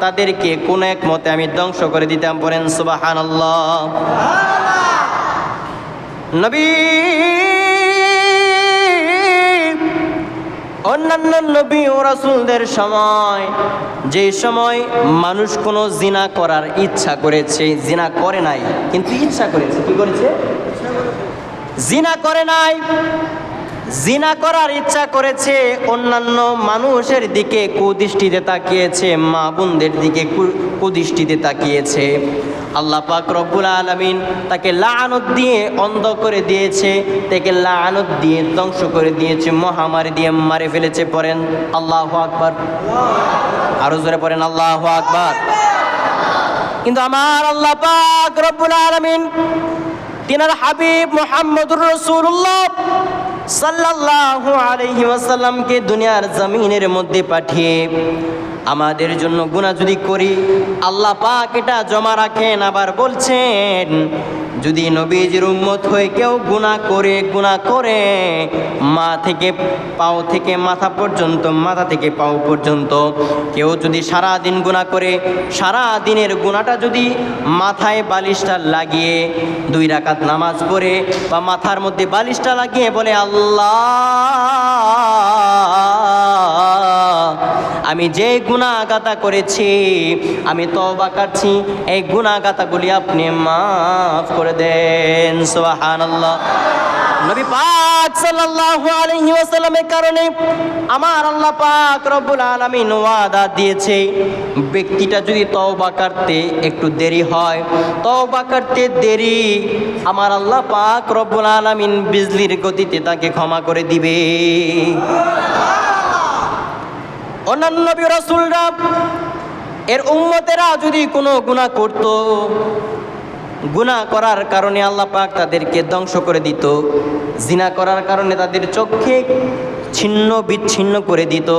তাদেরকে কোনো এক মতে আমি ধ্বংস করে দিতাম। বলেন সুবহানাল্লাহ। নবী অন্যান্য নবী ও রাসূলদের সময়, যে সময় মানুষ কোনো জিনা করার ইচ্ছা করেছে, জিনা করে নাই কিন্তু ইচ্ছা করেছে, কি করেছে? জিনা করে নাই, জিনা করার ইচ্ছা করেছে, অন্যান্য মানুষের দিকে কুদৃষ্টিতে তাকিয়েছে, মা বোনদের দিকে কুদৃষ্টিতে তাকিয়েছে। আল্লাহ পাক রব্বুল আলামিন তাকে লাআনত দিয়ে অন্ধ করে দিয়েছে, তাকে লাআনত দিয়ে ধ্বংস করে দিয়েছে, মহামারী দিয়ে মারে ফেলেছে। পড়েন আল্লাহু আকবার, আরো জোরে পড়েন আল্লাহু আকবার। কিন্তু আমার আল্লাহ পাক রব্বুল আলামিন তিনার হাবিব মুহাম্মদুর রাসূলুল্লাহ সাল্লাল্লাহু আলাইহি ওয়াসাল্লামকে দুনিয়ার জমিনের মধ্যে পাঠিয়ে আমাদের জন্য গুনাহ যদি করি, আল্লাহ পাক এটা জমা রাখেন। আবার বলছেন, যদি নবীজির উম্মত হয়ে কেউ গুনাহ করে মা থেকে পাও থেকে মাথা পর্যন্ত, মাথা থেকে পাও পর্যন্ত কেউ যদি সারা দিন গুনাহ করে, সারা দিনের গুনাহটা যদি মাথায় বালিশটা লাগিয়ে 2 রাকাত নামাজ পড়ে বা মাথার মধ্যে বালিশটা লাগিয়ে বলে, আল্লাহ আমি যে গুনাহগাতা করেছি, আমি তওবা করছি, এই গুনাহগাতাগুলি আপনি মাফ করে দেন। সুবহানাল্লাহ। নবী পাক সাল্লাল্লাহু আলাইহি ওয়াসাল্লামের কারণে আমার আল্লাহ পাক রব্বুল আলামিন ওয়াদা দিয়েছে, ব্যক্তিটা যদি তওবা করতে একটু দেরি হয়, তওবা করতে দেরি, আমার আল্লাহ পাক রব্বুল আলামিন বিজলির গতিতে তাকে ক্ষমা করে দিবে। অন্যান্য নবী রাসূলরা এর উম্মতেরা যদি কোনো গুনাহ করত, গুনাহ করার কারণে আল্লাহ পাক তাদেরকে ধ্বংস করে দিত, জিনা করার কারণে তাদের চোখে ছিন্ন বিচ্ছিন্ন করে দিত।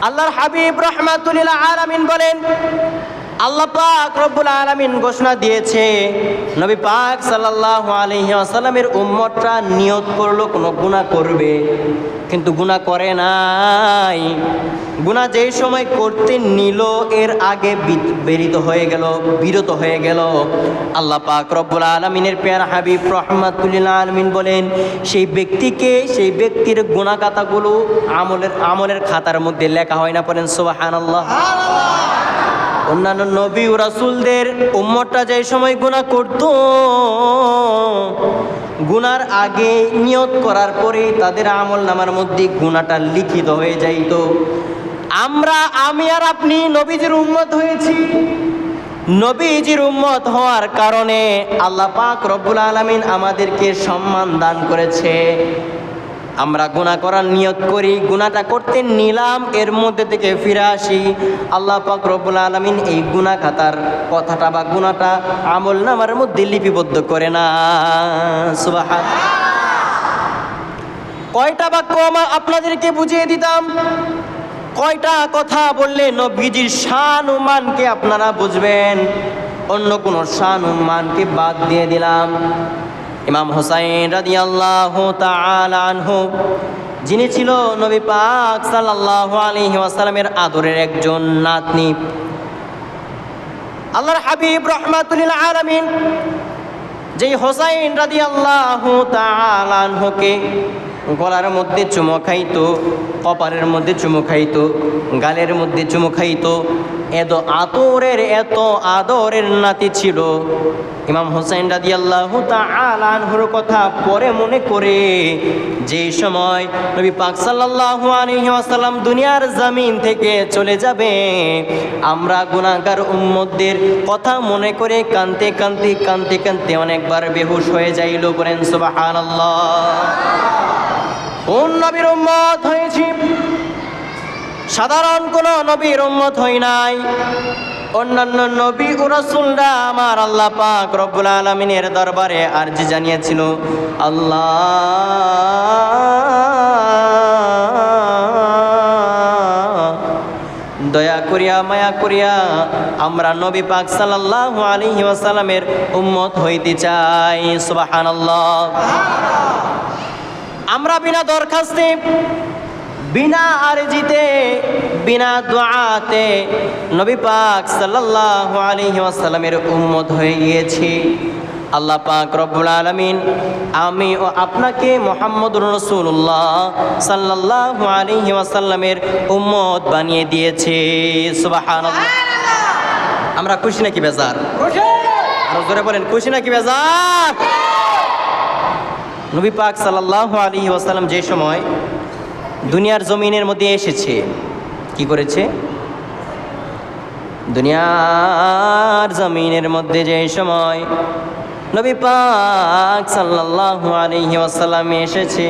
আল্লাহর হাবিব রাহমাতুল লিল আলামিন বলেন, আল্লাহ পাক রব্বুল আলামিন ঘোষণা দিয়েছে, নবী পাক সাল্লাল্লাহু আলাইহি ওয়াসাল্লামের উম্মতরা নিয়ত করলো কোনো গুনাহ করবে, কিন্তু গুনাহ করে নাই। গুনাহ যেই সময় করতে নিল এর আগে বিরত হয়ে গেল। আল্লাহ পাক রব্বুল আলামিনের পেয়ারা হাবিব রাহমাতুল লিল আলামিন বলেন, সেই ব্যক্তির গুনাহ খাতাগুলো আমলের খাতার মধ্যে লেখা হয় না। পড়েন সুবহানাল্লাহ। অন্যান্য নবী ও রাসূলদের উম্মতটা যে সময় গুনাহ করত, গুনার আগে নিয়ত করার পরে তাদের আমলনামার মধ্যে গুনাহটা লিখিত হয়ে যাইত। আমি আর আপনি নবীজির উম্মত হয়েছি। নবীজির উম্মত হওয়ার কারণে আল্লাহ পাক রব্বুল আলামিন আমাদেরকে সম্মান দান করেছে। আমরা গুনাহ করার নিয়ত করি, গুনাহটা করতে নিলাম, এর মধ্যে থেকে ফিরে আসি, আল্লাহ পাক রব্বুল আলামিন এই গুনাহ খাতার কথাটা বা গুনাহটা আমলনামার মধ্যে লিপিবদ্ধ করে না। সুবহানাল্লাহ। কয়টা বাক্য আপনাদেরকে বুঝিয়ে দিতাম, কয়টা কথা বললে নবীজির শান ও মানকে আপনারা বুঝবেন, অন্য কোন শান ও মানকে বাদ দিয়ে দিলাম। ইমাম হুসাইন রাদিয়াল্লাহু তাআলা আনহু, যিনি ছিল নবী পাক সাল্লাল্লাহু আলাইহি ওয়াসাল্লামের আদরের একজন নাতনি, আল্লাহর হাবিব রাহমাতুল লিল আলামিন যেই হুসাইন রাদিয়াল্লাহু তাআলা আনহুকে গলার মধ্যে চুমো খাইতো, কপালের মধ্যে চুমো খাইতো, গালের মধ্যে চুমো খাইতো, এত আদরের নাতি ছিল। ইমাম হুসাইন রাদিয়াল্লাহু তাআলা আনহুর কথা পরে মনে করে, যেই সময় নবী পাক সাল্লাল্লাহু আলাইহি ওয়াসাল্লাম দুনিয়ার জমিন থেকে চলে যাবে, আমরা গুনাহগার উম্মতদের কথা মনে করে কাঁদতে কাঁদতে কাঁদতে কাঁদতে অনেকবার বেহুশ হয়ে যাইল। বলেন সুবহানাল্লাহ। কোন নবীর উম্মত হয়েছি? সাধারণ কোন নবীর উম্মত হই নাই। অন্যান্য নবী ও রাসূলরা আমার আল্লাহ পাক রব্বুল আলামিনের দরবারে আরজি জানিয়েছিল, আল্লাহ দয়া করিয়া মায়া করিয়া আমরা নবী পাক সাল্লাল্লাহু আলাইহি ওয়াসাল্লামের উম্মত হইতে চাই। সুবহানাল্লাহ। আমরা বিনা দরখাস্তে, বিনা আরজিতে, বিনা দুআতে নবী পাক সাল্লাল্লাহু আলাইহি ওয়াসাল্লামের উম্মত হয়ে গিয়েছি। আল্লাহ পাক রব্বুল আলামিন আমি ও আপনাকে মুহাম্মদুর রাসূলুল্লাহ সাল্লাল্লাহু আলাইহি ওয়াসাল্লামের উম্মত বানিয়ে দিয়েছে। সুবহানাল্লাহ। আমরা খুশি নাকি বেজার? খুশি। আরো জোরে বলেন, খুশি নাকি বেজার? নবী পাক সাল্লাল্লাহু আলাইহি ওয়াসাল্লাম যে সময় দুনিয়ার জমিনের মধ্যে এসেছে, কি করেছে? দুনিয়ার জমিনের মধ্যে যে সময় নবী পাক সাল্লাল্লাহু আলাইহি ওয়াসাল্লাম এসেছে,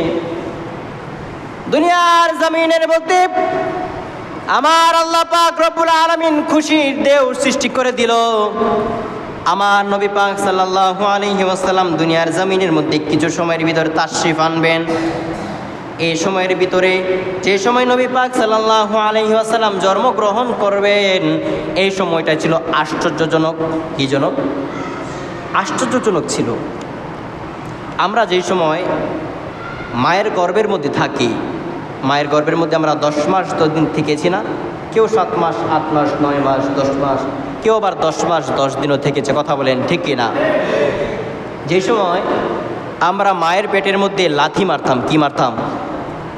দুনিয়ার জমিনের মধ্যে আমার আল্লাহ পাক রব্বুল আলামিন খুশির ঢেউ সৃষ্টি করে দিল। আমার নবী পাক সাল্লাল্লাহু আলাইহি ওয়াসাল্লাম দুনিয়ার জমিনের মধ্যে কিছু সময়ের ভিতরে তাশরিফ আনবেন। এই সময়ের ভিতরে যে সময় নবী পাক সাল্লাল্লাহু আলাইহি ওয়াসাল্লাম জন্মগ্রহণ করবেন, এই সময়টা ছিল আশ্চর্যজনক। কি জনক? আশ্চর্যজনক ছিল। আমরা যেই সময় মায়ের গর্ভের মধ্যে থাকি, মায়ের গর্ভের মধ্যে আমরা 10 মাস 10 দিন থেকেছি না? কেউ 7 মাস 8 মাস 9 মাস 10 মাস, কেউ আবার 10 মাস 10 দিনও থেকেছে। কথা বলেন ঠিক কিনা? যে সময় আমরা মায়ের পেটের মধ্যে লাথি মারতাম, কি মারতাম?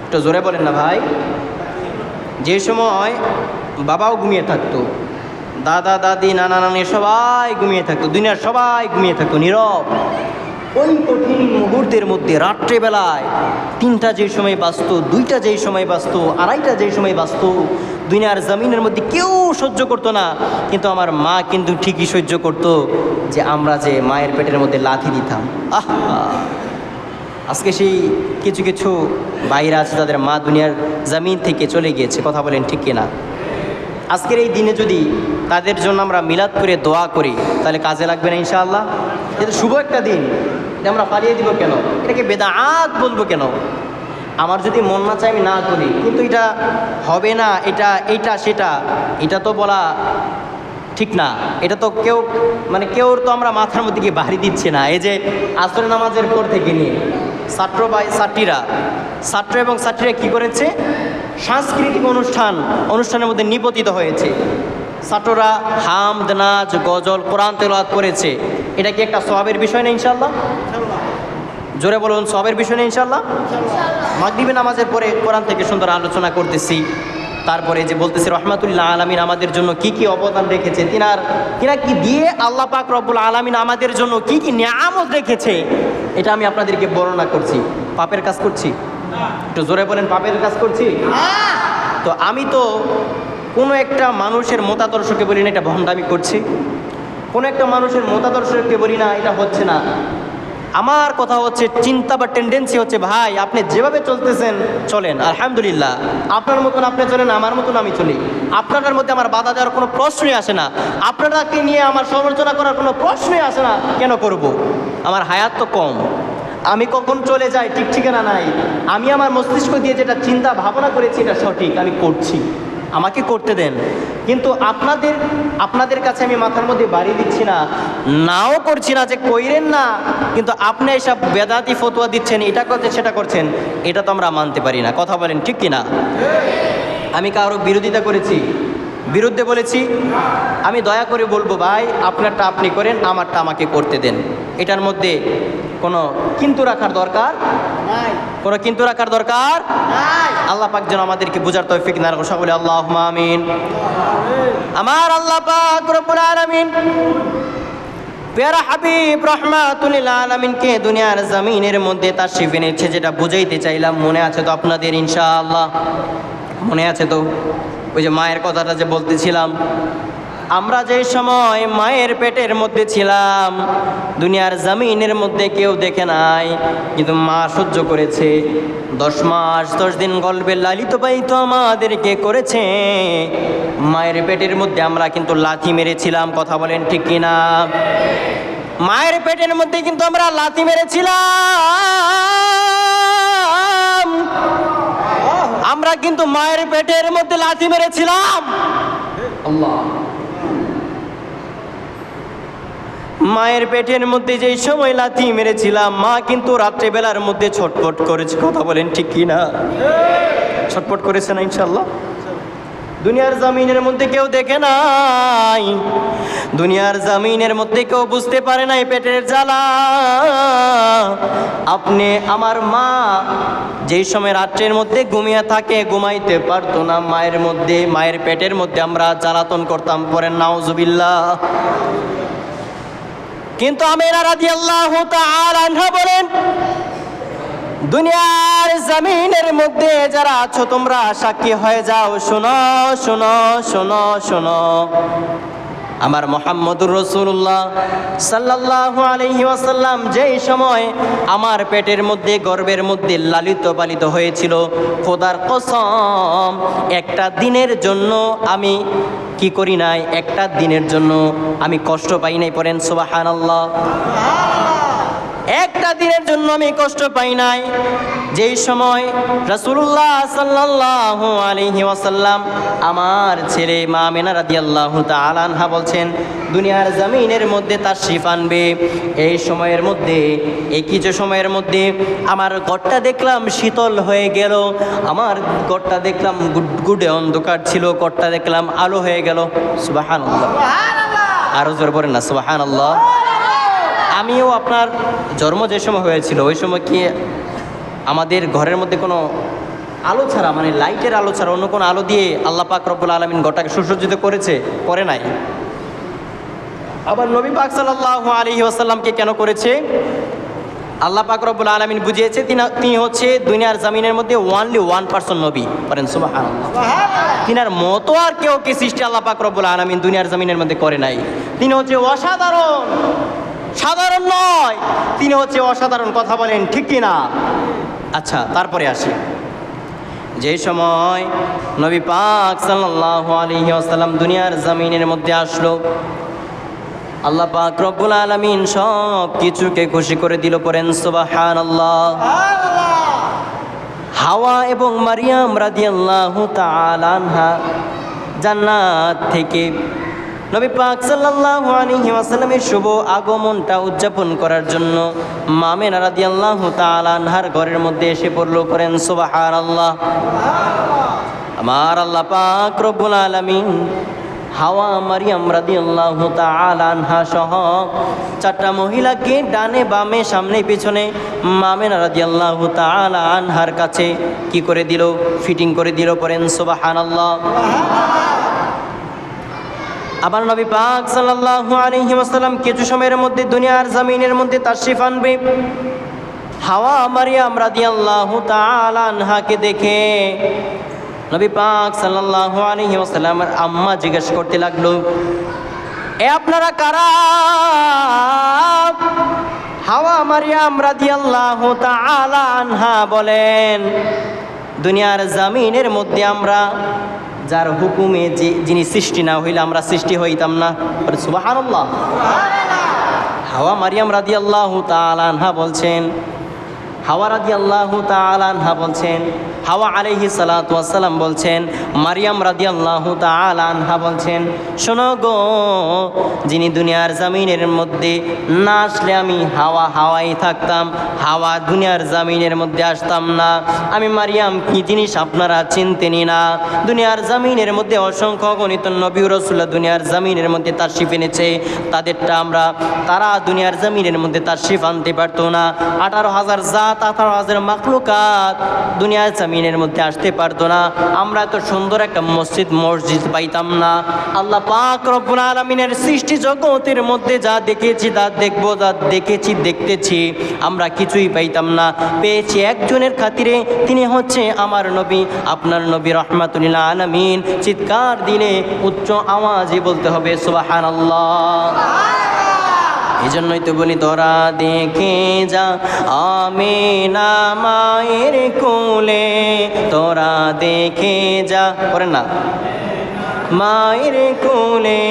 একটু জোরে বলেন না ভাই। যে সময় বাবাও ঘুমিয়ে থাকতো, দাদা দাদি নানা নানি সবাই ঘুমিয়ে থাকতো, দুনিয়ার সবাই ঘুমিয়ে থাকতো নীরব। ওই কঠিন মুহূর্তের মধ্যে রাত্রেবেলায় 3টা যেই সময় বাঁচত, 2টা যেই সময় বাঁচত, 2:30টা যেই সময় বাঁচত, দুনিয়ার জমিনের মধ্যে কেউ সহ্য করতো না। কিন্তু আমার মা কিন্তু ঠিকই সহ্য করতো, যে আমরা যে মায়ের পেটের মধ্যে লাথি দিতাম। আজকে সেই কিছু কিছু বাইরে আছে যাদের মা দুনিয়ার জমিন থেকে চলে গিয়েছে। কথা বলেন ঠিক কিনা? আজকের এই দিনে যদি তাদের জন্য আমরা মিলাদ করে দোয়া করি, তাহলে কাজে লাগবে না ইনশাআল্লাহ? যেহেতু শুভ একটা দিন, আমরা পালিয়ে দিব কেন? এটাকে বেদাআত বলবো কেন? আমার যদি মন না চায় আমি না করি, কিন্তু এটা হবে না, এটা সেটা, এটা তো বলা ঠিক না। এটা তো কেউ তো আমরা মাথার মধ্যে গিয়ে বাড়ি দিচ্ছে না। এই যে আসরের নামাজের পর থেকে নিয়ে ছাত্র এবং ছাত্রীরা কী করেছে, সাংস্কৃতিক অনুষ্ঠানের মধ্যে নিপতিত হয়েছে। ছাত্ররা হামদ, নাচ, গজল, কোরআন তেলাওয়াত করেছে। এটা কি একটা সওয়াবের বিষয় না ইনশাআল্লাহ? জোরে বলুন, সওয়াবের বিষয় না ইনশাআল্লাহ? মাগরিবের নামাজের পরে কোরআন থেকে সুন্দর আলোচনা করতেছি। তারপরে যে বলতেছি রহমাতুল্লাহ আলামিন আমাদের জন্য কি কি অবদান রেখেছে, তিনার কি দিয়ে আল্লাহ পাক রব্বুল আলামিন আমাদের জন্য কি কি নিয়ামত রেখেছে, এটা আমি আপনাদেরকে বর্ণনা করছি। পাপের কাজ করছি? একটু জোরে বলেন, পাপের কাজ করছি? তো আমি তো কোনো একটা মানুষের মতাদর্শকে বলি না এটা ভণ্ডামি করছি, কোনো একটা মানুষের মতাদর্শকে বলি না এটা হচ্ছে না। আমার কথা হচ্ছে, চিন্তা বা টেন্ডেন্সি হচ্ছে, ভাই আপনি যেভাবে চলতেছেন চলেন, আলহামদুলিল্লাহ। আপনার মতন আপনি চলেন, আমার মতন আমি চলি। আপনাদের মধ্যে আমার বাধা দেওয়ার কোনো প্রশ্নই আসে না, আপনারাকে নিয়ে আমার সমালোচনা করার কোনো প্রশ্নই আসে না। কেন করব? আমার হায়াত তো কম, আমি কখন চলে যাই ঠিক ঠিকানা নাই। আমি আমার মস্তিষ্ক দিয়ে যেটা চিন্তা ভাবনা করেছি এটা সঠিক, আমি করছি, আমাকে করতে দেন। কিন্তু আপনাদের কাছে আমি মাথার মধ্যে বাড়ি দিচ্ছি না, নাও করছি না যে কইরেন না, কিন্তু আপনি এসব বেদাতি ফতোয়া দিচ্ছেন, এটা করছেন সেটা করছেন, এটা তো আমরা মানতে পারি না। কথা বলেন ঠিক কিনা? আমি কারো বিরোধিতা করেছি, বিরুদ্ধে বলেছি? আমি দয়া করে বলবো, ভাই আপনারটা আপনি করেন, আমারটা আমাকে করতে দেন। এটার মধ্যে কোনো কিন্তু রাখার দরকার নাই, কোনো কিন্তু রাখার দরকার নাই। আল্লাহ পাক যেন আমাদেরকে বুঝার তৌফিক দান করেন। সকলে আল্লাহুম্মা আমিন। আমার আল্লাহ পাক রব্বুল আলামিন প্যারা হাবিব রাহমাতুল লিল আলামিনকে দুনিয়ার জমিনের মধ্যে তাশরীফ এনেছে, যেটা বুঝাইতে চাইলাম। মনে আছে তো আপনাদের ইনশাআল্লাহ? মনে আছে তো? ওই যে মায়ের কথাটা যে বলতেছিলাম, আমরা যে সময় মায়ের পেটের মধ্যে ছিলাম, দুনিয়ার জমিনের মধ্যে কেউ দেখে নাই, কিন্তু মা সহ্য করেছে। 10 মাস 10 দিন গর্ভে লালিত পালিত আমাদেরকে করেছে। মায়ের পেটের মধ্যে আমরা কিন্তু লাথি মেরেছিলাম। কথা বলেন ঠিক কিনা? মায়ের পেটের মধ্যে কিন্তু আমরা লাথি মেরেছিলাম। আমরা কিন্তু মায়ের পেটের মধ্যে লাথি মেরেছিলাম। আল্লাহ, মায়ের পেটের মধ্যে যেই সময় লাথি মেরেছিলাম, মা কিন্তু রাত্রেবেলার মধ্যে ছটফট করেছে। কথা বলেন ঠিক কি না? ছটফট করেছে না ইনশাআল্লাহ? দুনিয়ার জমিনের মধ্যে কেউ দেখে নাই, দুনিয়ার জমিনের মধ্যে কেউ বুঝতে পারে নাই পেটের জ্বালা। আপনি আমার মা যেই সময় রাত্রের মধ্যে ঘুমিয়ে থাকে, ঘুমাইতে পারতো না, মায়ের পেটের মধ্যে আমরা জ্বালাতন করতাম। পরে নাউজুবিল্লাহ। কিন্তু আমিনা রাদিয়াল্লাহু তাআলা আনহা বলেন, দুনিয়ার জমিনের মধ্যে যারা আছো তোমরা সাক্ষী হয়ে যাও। শোনো শোনো শোনো শোনো, আমার মুহাম্মদুর রাসূলুল্লাহ সাল্লাল্লাহু আলাইহি ওয়াসাল্লাম যেই সময় আমার পেটের মধ্যে গর্ভের মধ্যে লালিত পালিত হয়েছিল, খোদার কসম একটা দিনের জন্য আমি কি করি নাই, একটা দিনের জন্য আমি কষ্ট পাই নাই। পড়েন সুবহানাল্লাহ। একটা দিনের জন্য আমি কষ্ট পাই নাই। যেই সময় রাসূলুল্লাহ সাল্লাল্লাহু আলাইহি ওয়াসাল্লাম আমার ছেলে মা আমিনা রাদিয়াল্লাহু তাআলা আনহা বলছেন দুনিয়ার জমিনের মধ্যে তাশরীফ আনবে, এই সময়ের মধ্যে, এই কিছু সময়ের মধ্যে আমার ঘরটা দেখলাম শীতল হয়ে গেল, আমার ঘরটা দেখলাম গুডগুডে অন্ধকার ছিল, ঘরটা দেখলাম আলো হয়ে গেল। সুবহানাল্লাহ, আরো জোরে বলেন না সুবহানাল্লাহ। আমিও আপনার জন্ম যে সময় হয়েছিল ওই সময় কি আমাদের ঘরের মধ্যে কোনো আলো ছাড়া, মানে লাইটের আলো ছাড়া অন্য কোনো আলো দিয়ে আল্লাহ পাক রব্বুল আলামিন ঘরটাকে সুসজ্জিত করেছে? করে নাই। আবার নবী পাক সাল্লাল্লাহু আলাইহি ওয়াসাল্লামকে কেন করেছে? আল্লাহ পাক রব্বুল আলামিন বুঝিয়েছে তিনি হচ্ছে দুনিয়ার জমিনের মধ্যে ওনলি 1% নবী। বলেন সুবহানাল্লাহ। তিনার মতো আর কেউ কে সৃষ্টি আল্লাহ পাক রব্বুল আলামিন দুনিয়ার জমিনের মধ্যে করে নাই। তিনি হচ্ছে অসাধারণ, সাধারণ নয়, তিনি হচ্ছে অসাধারণ। কথা বলেন ঠিক কিনা? আচ্ছা, তারপরে আসি। যে সময় নবী পাক সাল্লাল্লাহু আলাইহি ওয়াসাল্লাম দুনিয়ার জমিনের মধ্যে আসলো, আল্লাহ পাক রব্বুল আলামিন সব কিছুকে খুশি করে দিল। পড়েন সুবহানাল্লাহ। হাওয়া এবং মারিয়াম রাদিয়াল্লাহু তাআলা আনহা জান্নাত থেকে নবী পাক সাল্লাল্লাহু আলাইহি ওয়াসাল্লামের শুভ আগমনটা উদযাপন করার জন্য আমেনা রাদিয়াল্লাহু তাআলা আনহার ঘরের মধ্যে এসে পড়ল। করেন সুবহানাল্লাহ। আমার আল্লাহ পাক রব্বুল আলামিন হাওয়া মারিয়াম রাদিয়াল্লাহু তাআলা আনহা সহ চারটা মহিলাকে ডানে বামে সামনে পিছনে আমেনা রাদিয়াল্লাহু তাআলা আনহার কাছে কি করে দিল? ফিটিং করে দিল। পড়েন সুবহানাল্লাহ। আবার নবী পাক সাল্লাল্লাহু আলাইহি ওয়াসাল্লাম কিছু সময়ের মধ্যে দুনিয়ার জমিনের মধ্যে তাশরিফ আনবে। হাওয়া মারিয়াম রাদিয়াল্লাহু তাআলা আনহাকে দেখে নবী পাক সাল্লাল্লাহু আলাইহি ওয়াসাল্লামের আম্মা জিজ্ঞেস করতে লাগলো, এ আপনারা কারা? হাওয়া মারিয়াম রাদিয়াল্লাহু তাআলা আনহা বলেন, দুনিয়ার জমিনের মধ্যে আমরা যার হুকুমে যিনি সৃষ্টি না হইলে আমরা সৃষ্টি হইতাম না। সুবহানাল্লাহ। হাওয়া মারিয়াম রাদিয়াল্লাহু তাআলা আনহা বলছেন, হাওয়া রাদিয়াল্লাহু তাআলা আনহা বলছেন, হাওয়া আলাইহিস সালাতু ওয়াস সালাম বলছেন, মারিয়াম রাদিয়াল্লাহু তাআলা আনহা বলছেন, শোনো গো, যিনি দুনিয়ার জমিনের মধ্যে না আসলে আমি হাওয়াই থাকতাম, হাওয়া দুনিয়ার জমিনের মধ্যে আসতাম না। আমি মারিয়াম কি জিনিস আপনারা চিনতেনি না? দুনিয়ার জমিনের মধ্যে অসংখ্য গণিত নবী ও রাসূলুল্লাহ দুনিয়ার জমিনের মধ্যে তাশরিফ এনেছে, তাদেরটা তারা দুনিয়ার জমিনের মধ্যে তাশরিফ আনতে পারতো না। 18,000 জাত 18,000 মাখলুকাত দুনিয়ার জমিনের মধ্যে আসতে পারতো না। আমরা এত সুন্দর একটা মসজিদ পাইতাম না। আল্লাহ পাক রব্বুল আলামিনের সৃষ্টি জগতের মধ্যে যা দেখেছি, যা দেখবো, যা দেখেছি, দেখতেছি, আমরা কিছুই পাইতাম না। পেয়েছি একজনের খাতিরে, তিনি হচ্ছে আমার নবী, আপনার নবী রাহমাতুল লিল আলামিন। চিৎকার দিলে উচ্চ আওয়াজে বলতে হবে সুবহানাল্লাহ। এই জন্যই তো বলি, তোরা দেখে যা আমিনা মায়ের কোলে, তোরা দেখে যা, করেন না, মায়ের কোলে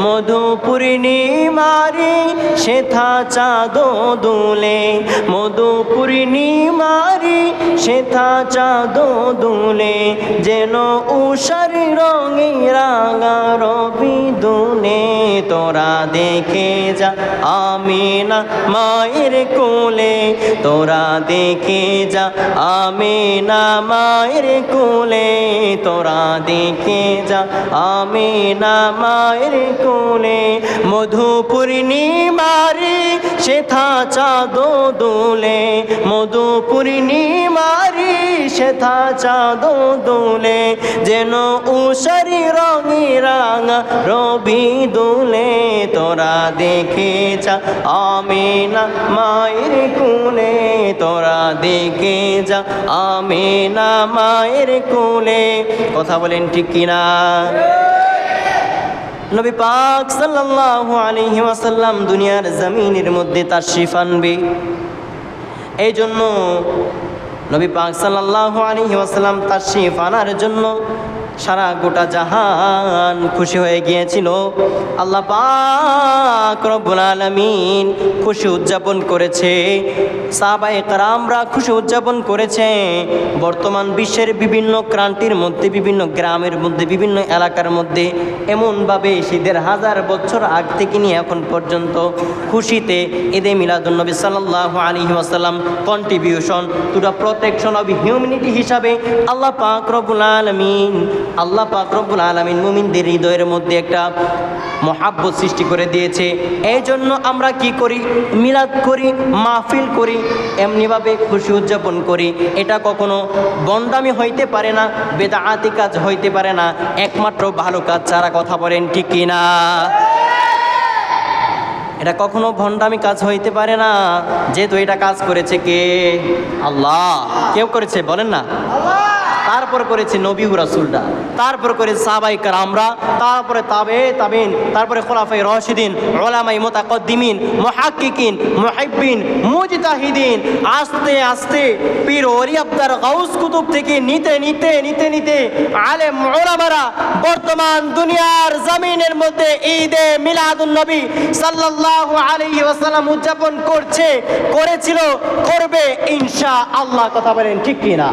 মধু পূর্ণিমারি শেথা চাঁদ দুলে, মধু পূর্ণিমারি শেথা চাঁদ দুলে, যেন উষার রঙে রাঙা রবি দুলে, তোরা দেখে যা আমিনা মায়ের কোলে, তোরা দেখে যা আমিনা মায়ের কোলে, তোরা দেখে যা আমিনা মায়ের কোলে, মধু পূর্ণিমারি শেথা চাঁদ দুলে, মধু পূর্ণিমারি শেথা চাঁদ দুলে, যেন উষারি রঙে রাঙা রবি দুলে, তোরা দেখে যা আমিনা মায়ের কোলে, তোরা দেখে যা আমিনা মায়ের কোলে। কথা বলেন ঠিক কিনা? নবী পাক সাল্লাল্লাহু আলাইহি ওয়াসাল্লাম দুনিয়ার জমিনের মধ্যে তাশরিফ আনবে। এই জন্য নবী পাক সাল্লাল্লাহু আলাইহি ওয়াসাল্লাম তাশরিফ আনার জন্য সারা গোটা জাহান খুশি হয়ে গিয়েছিল। আল্লাহ পাক রব্বুল আলামিন খুশি উদযাপন করেছে, সাহাবায়ে কেরামরা খুশি উদযাপন করেছে। বর্তমান বিশ্বের বিভিন্ন ক্রান্তির মধ্যে, বিভিন্ন গ্রামের মধ্যে, বিভিন্ন এলাকার মধ্যে এমনভাবে শীতের 1000 বছর আগ থেকে নিয়ে এখন পর্যন্ত খুশিতে ঈদে মিলাদুন্নবী সাল্লাল্লাহু আলাইহি ওয়াসাল্লাম contribution to the protection of humanity হিসাবে আল্লাহ পাক রব্বুল আলামিন মুমিনদের হৃদয়ের মধ্যে একটা মহাব্বত সৃষ্টি করে দিয়েছে। এই জন্য আমরা কি করি? মিলাদ করি, মাহফিল করি, এমনিভাবে খুশি উদযাপন করি। এটা কখনো বন্দামি হইতে পারে না, বেদাআতি কাজ হইতে পারে না, একমাত্র ভালো কাজ ছাড়া। কথা বলেন ঠিক কিনা? এটা কখনো ভণ্ডামি কাজ হইতে পারে না, যেহেতু এটা কাজ করেছে কে? আল্লাহ। কেউ করেছে? বলেন না। তারপর করেছে নবী ও রাসূলরা, তারপর করেছে সাহাবায়ে কেরামরা, তারপরে তাবেইন, তারপরে খোলাফায়ে রাশিদিন, উলামায়ে মুতাকদ্দিমিন, মুহাক্কিকিন, মুহিব্বিন, মুজতাহিদিন। আস্তে আস্তে পীর ওলি আব্দার গাউস কুতুব থেকে নিতে নিতে নিতে নিতে আলেম উলামারা বর্তমান দুনিয়ার জমিনের মধ্যে ঈদে মিলাদুন নবী সাল্লাল্লাহু আলাইহি ওয়াসাল্লাম উদযাপন করেছিল, করবে ইনশাআল্লাহ। কথা বলেন ঠিক কি না?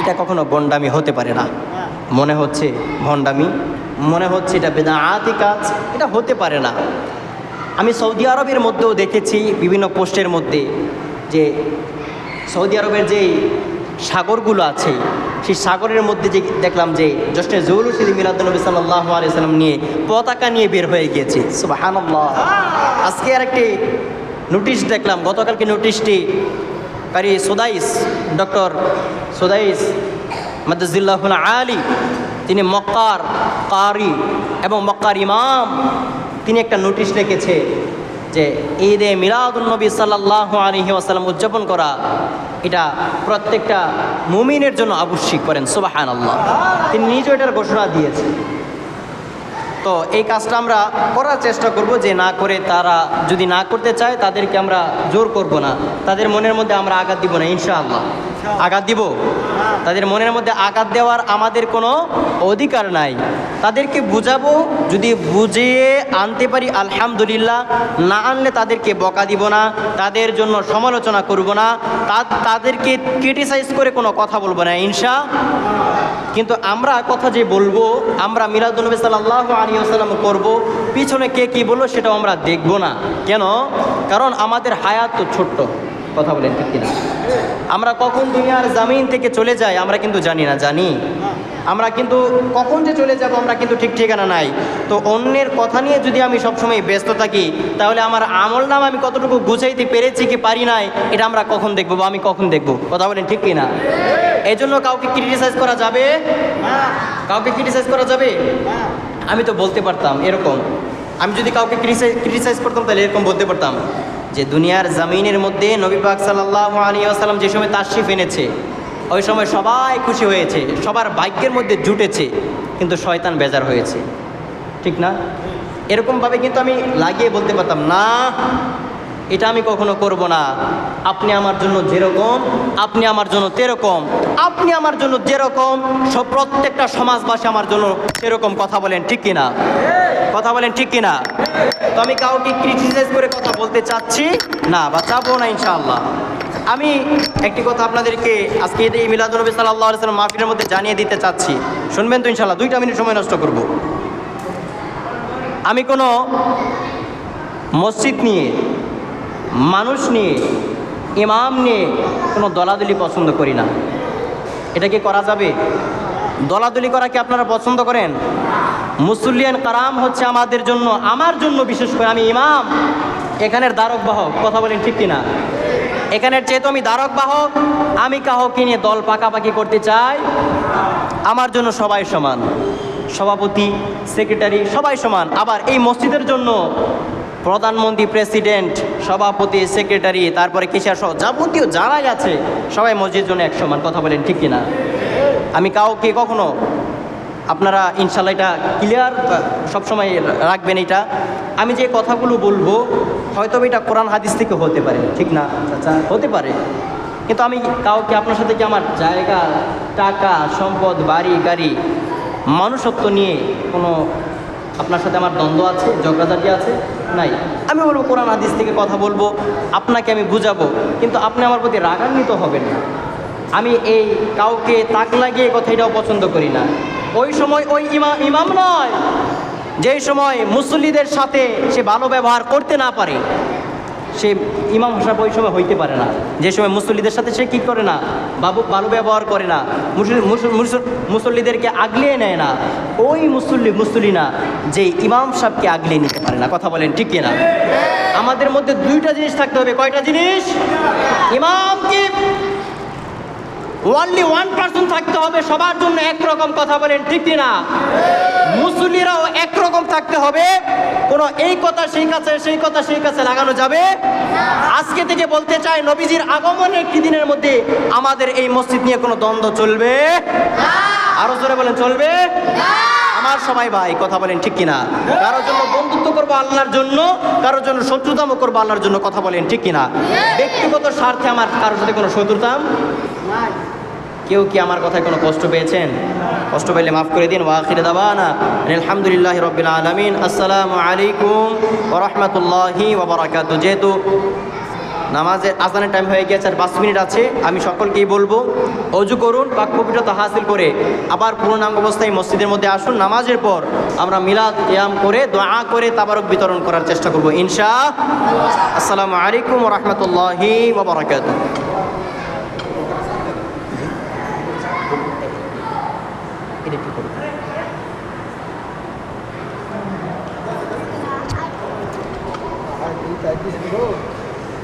এটা কখনো ভণ্ডামি হতে পারে না। মনে হচ্ছে ভণ্ডামি, মনে হচ্ছে এটা বেদাআতি কাজ, এটা হতে পারে না। আমি সৌদি আরবের মধ্যেও দেখেছি বিভিন্ন পোস্টের মধ্যে যে সৌদি আরবের যে সাগরগুলো আছে সেই সাগরের মধ্যে যে দেখলাম যে জশ্নে জৌলুস ঈদ মিলাদুন্নবী সাল্লাল্লাহু আলাইহি ওয়াসাল্লাম নিয়ে পতাকা নিয়ে বের হয়ে গিয়েছে। সুবহানাল্লাহ। আজকে আরেকটি নোটিশ দেখলাম, গতকালকে নোটিশটি কারি সুদাইস, ডক্টর সুদাইস মাদাজিল্লাহুল আলী, তিনি মক্কার কারি এবং মক্কার ইমাম, তিনি একটা নোটিশ লিখেছে যে ঈদে মিলাদুন্নবী সাল্লাল্লাহু আলাইহি ওয়াসাল্লাম উদযাপন করা এটা প্রত্যেকটা মুমিনের জন্য আবশ্যিক। করেন সুবহানাল্লাহ। তিনি নিজে এটার ঘোষণা দিয়েছে। তো এই কাজটা আমরা করার চেষ্টা করব, যে না করে তারা যদি না করতে চায় তাদেরকে আমরা জোর করব না, তাদের মনের মধ্যে আমরা আঘাত দিব না ইনশাআল্লাহ। আঘাত দিব? তাদের মনের মধ্যে আঘাত দেওয়ার আমাদের কোনো অধিকার নাই। তাদেরকে বুঝাবো, যদি বুঝিয়ে আনতে পারি আলহামদুলিল্লাহ, না আনলে তাদেরকে বকা দিব না, তাদের জন্য সমালোচনা করব না, তাদেরকে ক্রিটিসাইজ করে কোনো কথা বলবো না কিন্তু আমরা কথা যে বলবো, আমরা মিলাদুন্নবী সাল্লাল্লাহু আলাইহি ওয়াসাল্লাম করব, পিছনে কে কী বললো সেটাও আমরা দেখব না। কেন? কারণ আমাদের হায়াত তো ছোট্ট। কথা বলেন ঠিক কিনা? আমরা কখন দুনিয়ার জামিন থেকে চলে যাই আমরা কিন্তু জানি না। জানি আমরা, কিন্তু কখন যে চলে যাব আমরা কিন্তু ঠিক ঠিকানা নাই। তো অন্যের কথা নিয়ে যদি আমি সবসময় ব্যস্ত থাকি, তাহলে আমার আমল নাম আমি কতটুকু গুছাইতে পেরেছি কি পারি নাই, এটা আমরা কখন দেখবো বা আমি কখন দেখবো? কথা বলেন ঠিক কিনা? এই জন্য কাউকে ক্রিটিসাইজ করা যাবে? কাউকে ক্রিটিসাইজ করা যাবে? আমি তো বলতে পারতাম এরকম, আমি যদি কাউকে ক্রিটিসাইজ করতাম তাহলে এরকম বলতে পারতাম যে দুনিয়ার জামিনের মধ্যে নবী পাক সাল্লাল্লাহু আলাইহি ওয়াসাল্লাম যে সময় তাশরিফ এনেছে, ওই সময় সবাই খুশি হয়েছে, সবার ভাগ্যের মধ্যে জুটেছে, কিন্তু শয়তান বেজার হয়েছে। ঠিক না? এরকমভাবে কিন্তু আমি লাগিয়ে বলতে পারতাম না, এটা আমি কখনো করব না। আপনি আমার জন্য যেরকম, আপনি আমার জন্য তেরকম, আপনি আমার জন্য যেরকম, সব প্রত্যেকটা সমাজবাসী আমার জন্য সেরকম। কথা বলেন ঠিক কিনা? কথা বলেন ঠিক কিনা? তো আমি কাউকে ক্রিটিসাইজ করে কথা বলতে চাচ্ছি না বা চাবো না ইনশাআল্লাহ। আমি একটি কথা আপনাদেরকে আজকে এই মিলাদুন্নবী সাল্লাল্লাহু আলাইহি ওয়াসাল্লাম মাহফিলের মধ্যে জানিয়ে দিতে চাচ্ছি, শুনবেন তো ইনশাআল্লাহ? 2 মিনিট সময় নষ্ট করব। আমি কোনো মসজিদ নিয়ে, মানুষ নিয়ে, ইমাম নিয়ে কোনো দলাদলি পছন্দ করি না। এটা কি করা যাবে? দলাদলি করা কি আপনারা পছন্দ করেন? মুসল্লিয়ান কারাম হচ্ছে আমাদের জন্য, আমার জন্য বিশেষ করে, আমি ইমাম, এখানের দ্বারক বাহক। কথা বলেন ঠিক কিনা? এখানের যেহেতু আমি দ্বারক বাহক, আমি কাউকে নিয়ে দল পাকাপাকি করতে চাই? আমার জন্য সবাই সমান, সভাপতি, সেক্রেটারি সবাই সমান। আবার এই মসজিদের জন্য প্রধানমন্ত্রী, প্রেসিডেন্ট, সভাপতি, সেক্রেটারি, তারপরে কিসার সহ যাবতীয় যারাই আছে সবাই মসজিদের জন্য এক সমান। কথা বলেন ঠিক কিনা? আমি কাউকে কখনো, আপনারা ইনশাল্লাহ এটা ক্লিয়ার সবসময় রাখবেন, এটা আমি যে কথাগুলো বলবো হয়তো এটা কোরআন হাদিস থেকে হতে পারে, ঠিক না চাচা? হতে পারে, কিন্তু আমি কাউকে, আপনার সাথে কি আমার জায়গা, টাকা, সম্পদ, বাড়ি গাড়ি, মানুষত্ব নিয়ে কোনো আপনার সাথে আমার দ্বন্দ্ব আছে, ঝগড়াঝাটি আছে? নাই। আমি বলবো কোরআন হাদিস থেকে কথা বলবো, আপনাকে আমি বুঝাবো, কিন্তু আপনি আমার প্রতি রাগান্বিত হবেন না। আমি এই কাউকে তাক লাগিয়ে কথা এটাও পছন্দ করি না। ওই সময় ওই ইমাম নয়, যেই সময় মুসল্লিদের সাথে সে ভালো ব্যবহার করতে না পারে, সে ইমাম হিসাবে ওই সময় হইতে পারে না। যে সময় মুসল্লিদের সাথে সে কী করে না, ভালো ব্যবহার করে না, মুসল্লিদেরকে আগলিয়ে নেয় না, ওই মুসল্লি না যে ইমাম সাহেবকে আগলিয়ে নিতে পারে না। কথা বলেন ঠিক কিনা? আমাদের মধ্যে 2টা জিনিস থাকতে হবে। কয়টা জিনিস? ইমামকে অনলি 1% থাকতে হবে, সবার জন্য একরকম, কথা বলেন ঠিক কি না? মুসল্লিরাও একরকম থাকতে হবে, কোনো এই কথা সেই কাছে, সেই কথা সেই কাছে লাগানো যাবে। আজকে থেকে বলতে চাই, নবীজির আগমনের একটি দিনের মধ্যে আমাদের এই মসজিদ নিয়ে কোনো দ্বন্দ্ব চলবে না। আরো জোরে বলেন, চলবে না। আমার সবাই ভাই, কথা বলেন ঠিক কিনা? কারোর জন্য বন্ধুত্ব করবো আল্লাহর জন্য, কারোর জন্য শত্রুতাম করবো আল্লাহর জন্য, কথা বলেন ঠিক কিনা? ব্যক্তিগত স্বার্থে আমার কারোর সাথে কোনো শত্রুতাম নাই। কেউ কি আমার কথায় কোনো কষ্ট পেয়েছেন? কষ্ট পেলে মাফ করে দিন। ওয়া আখিরু দাওয়ানা আলহামদুলিল্লাহি রাব্বিল আলামিন। আসসালামু আলাইকুম ওয়া রাহমাতুল্লাহি ওয়া বারাকাতুহু। যেহেতু নামাজের আজানের টাইম হয়ে গিয়েছে, আর 5 মিনিট আছে, আমি সকলকেই বলবো অজু করুন, পাক পবিত্রতা হাসিল করে আবার পূর্ণাঙ্গ অবস্থায় মসজিদের মধ্যে আসুন। নামাজের পর আমরা মিলাদ কিয়াম করে দোয়া করে তাবারক বিতরণ করার চেষ্টা করব ইনশাআল্লাহ। আসসালামু আলাইকুম ওয়া রাহমাতুল্লাহি ওয়া বারাকাতুহু। এটা কি করব?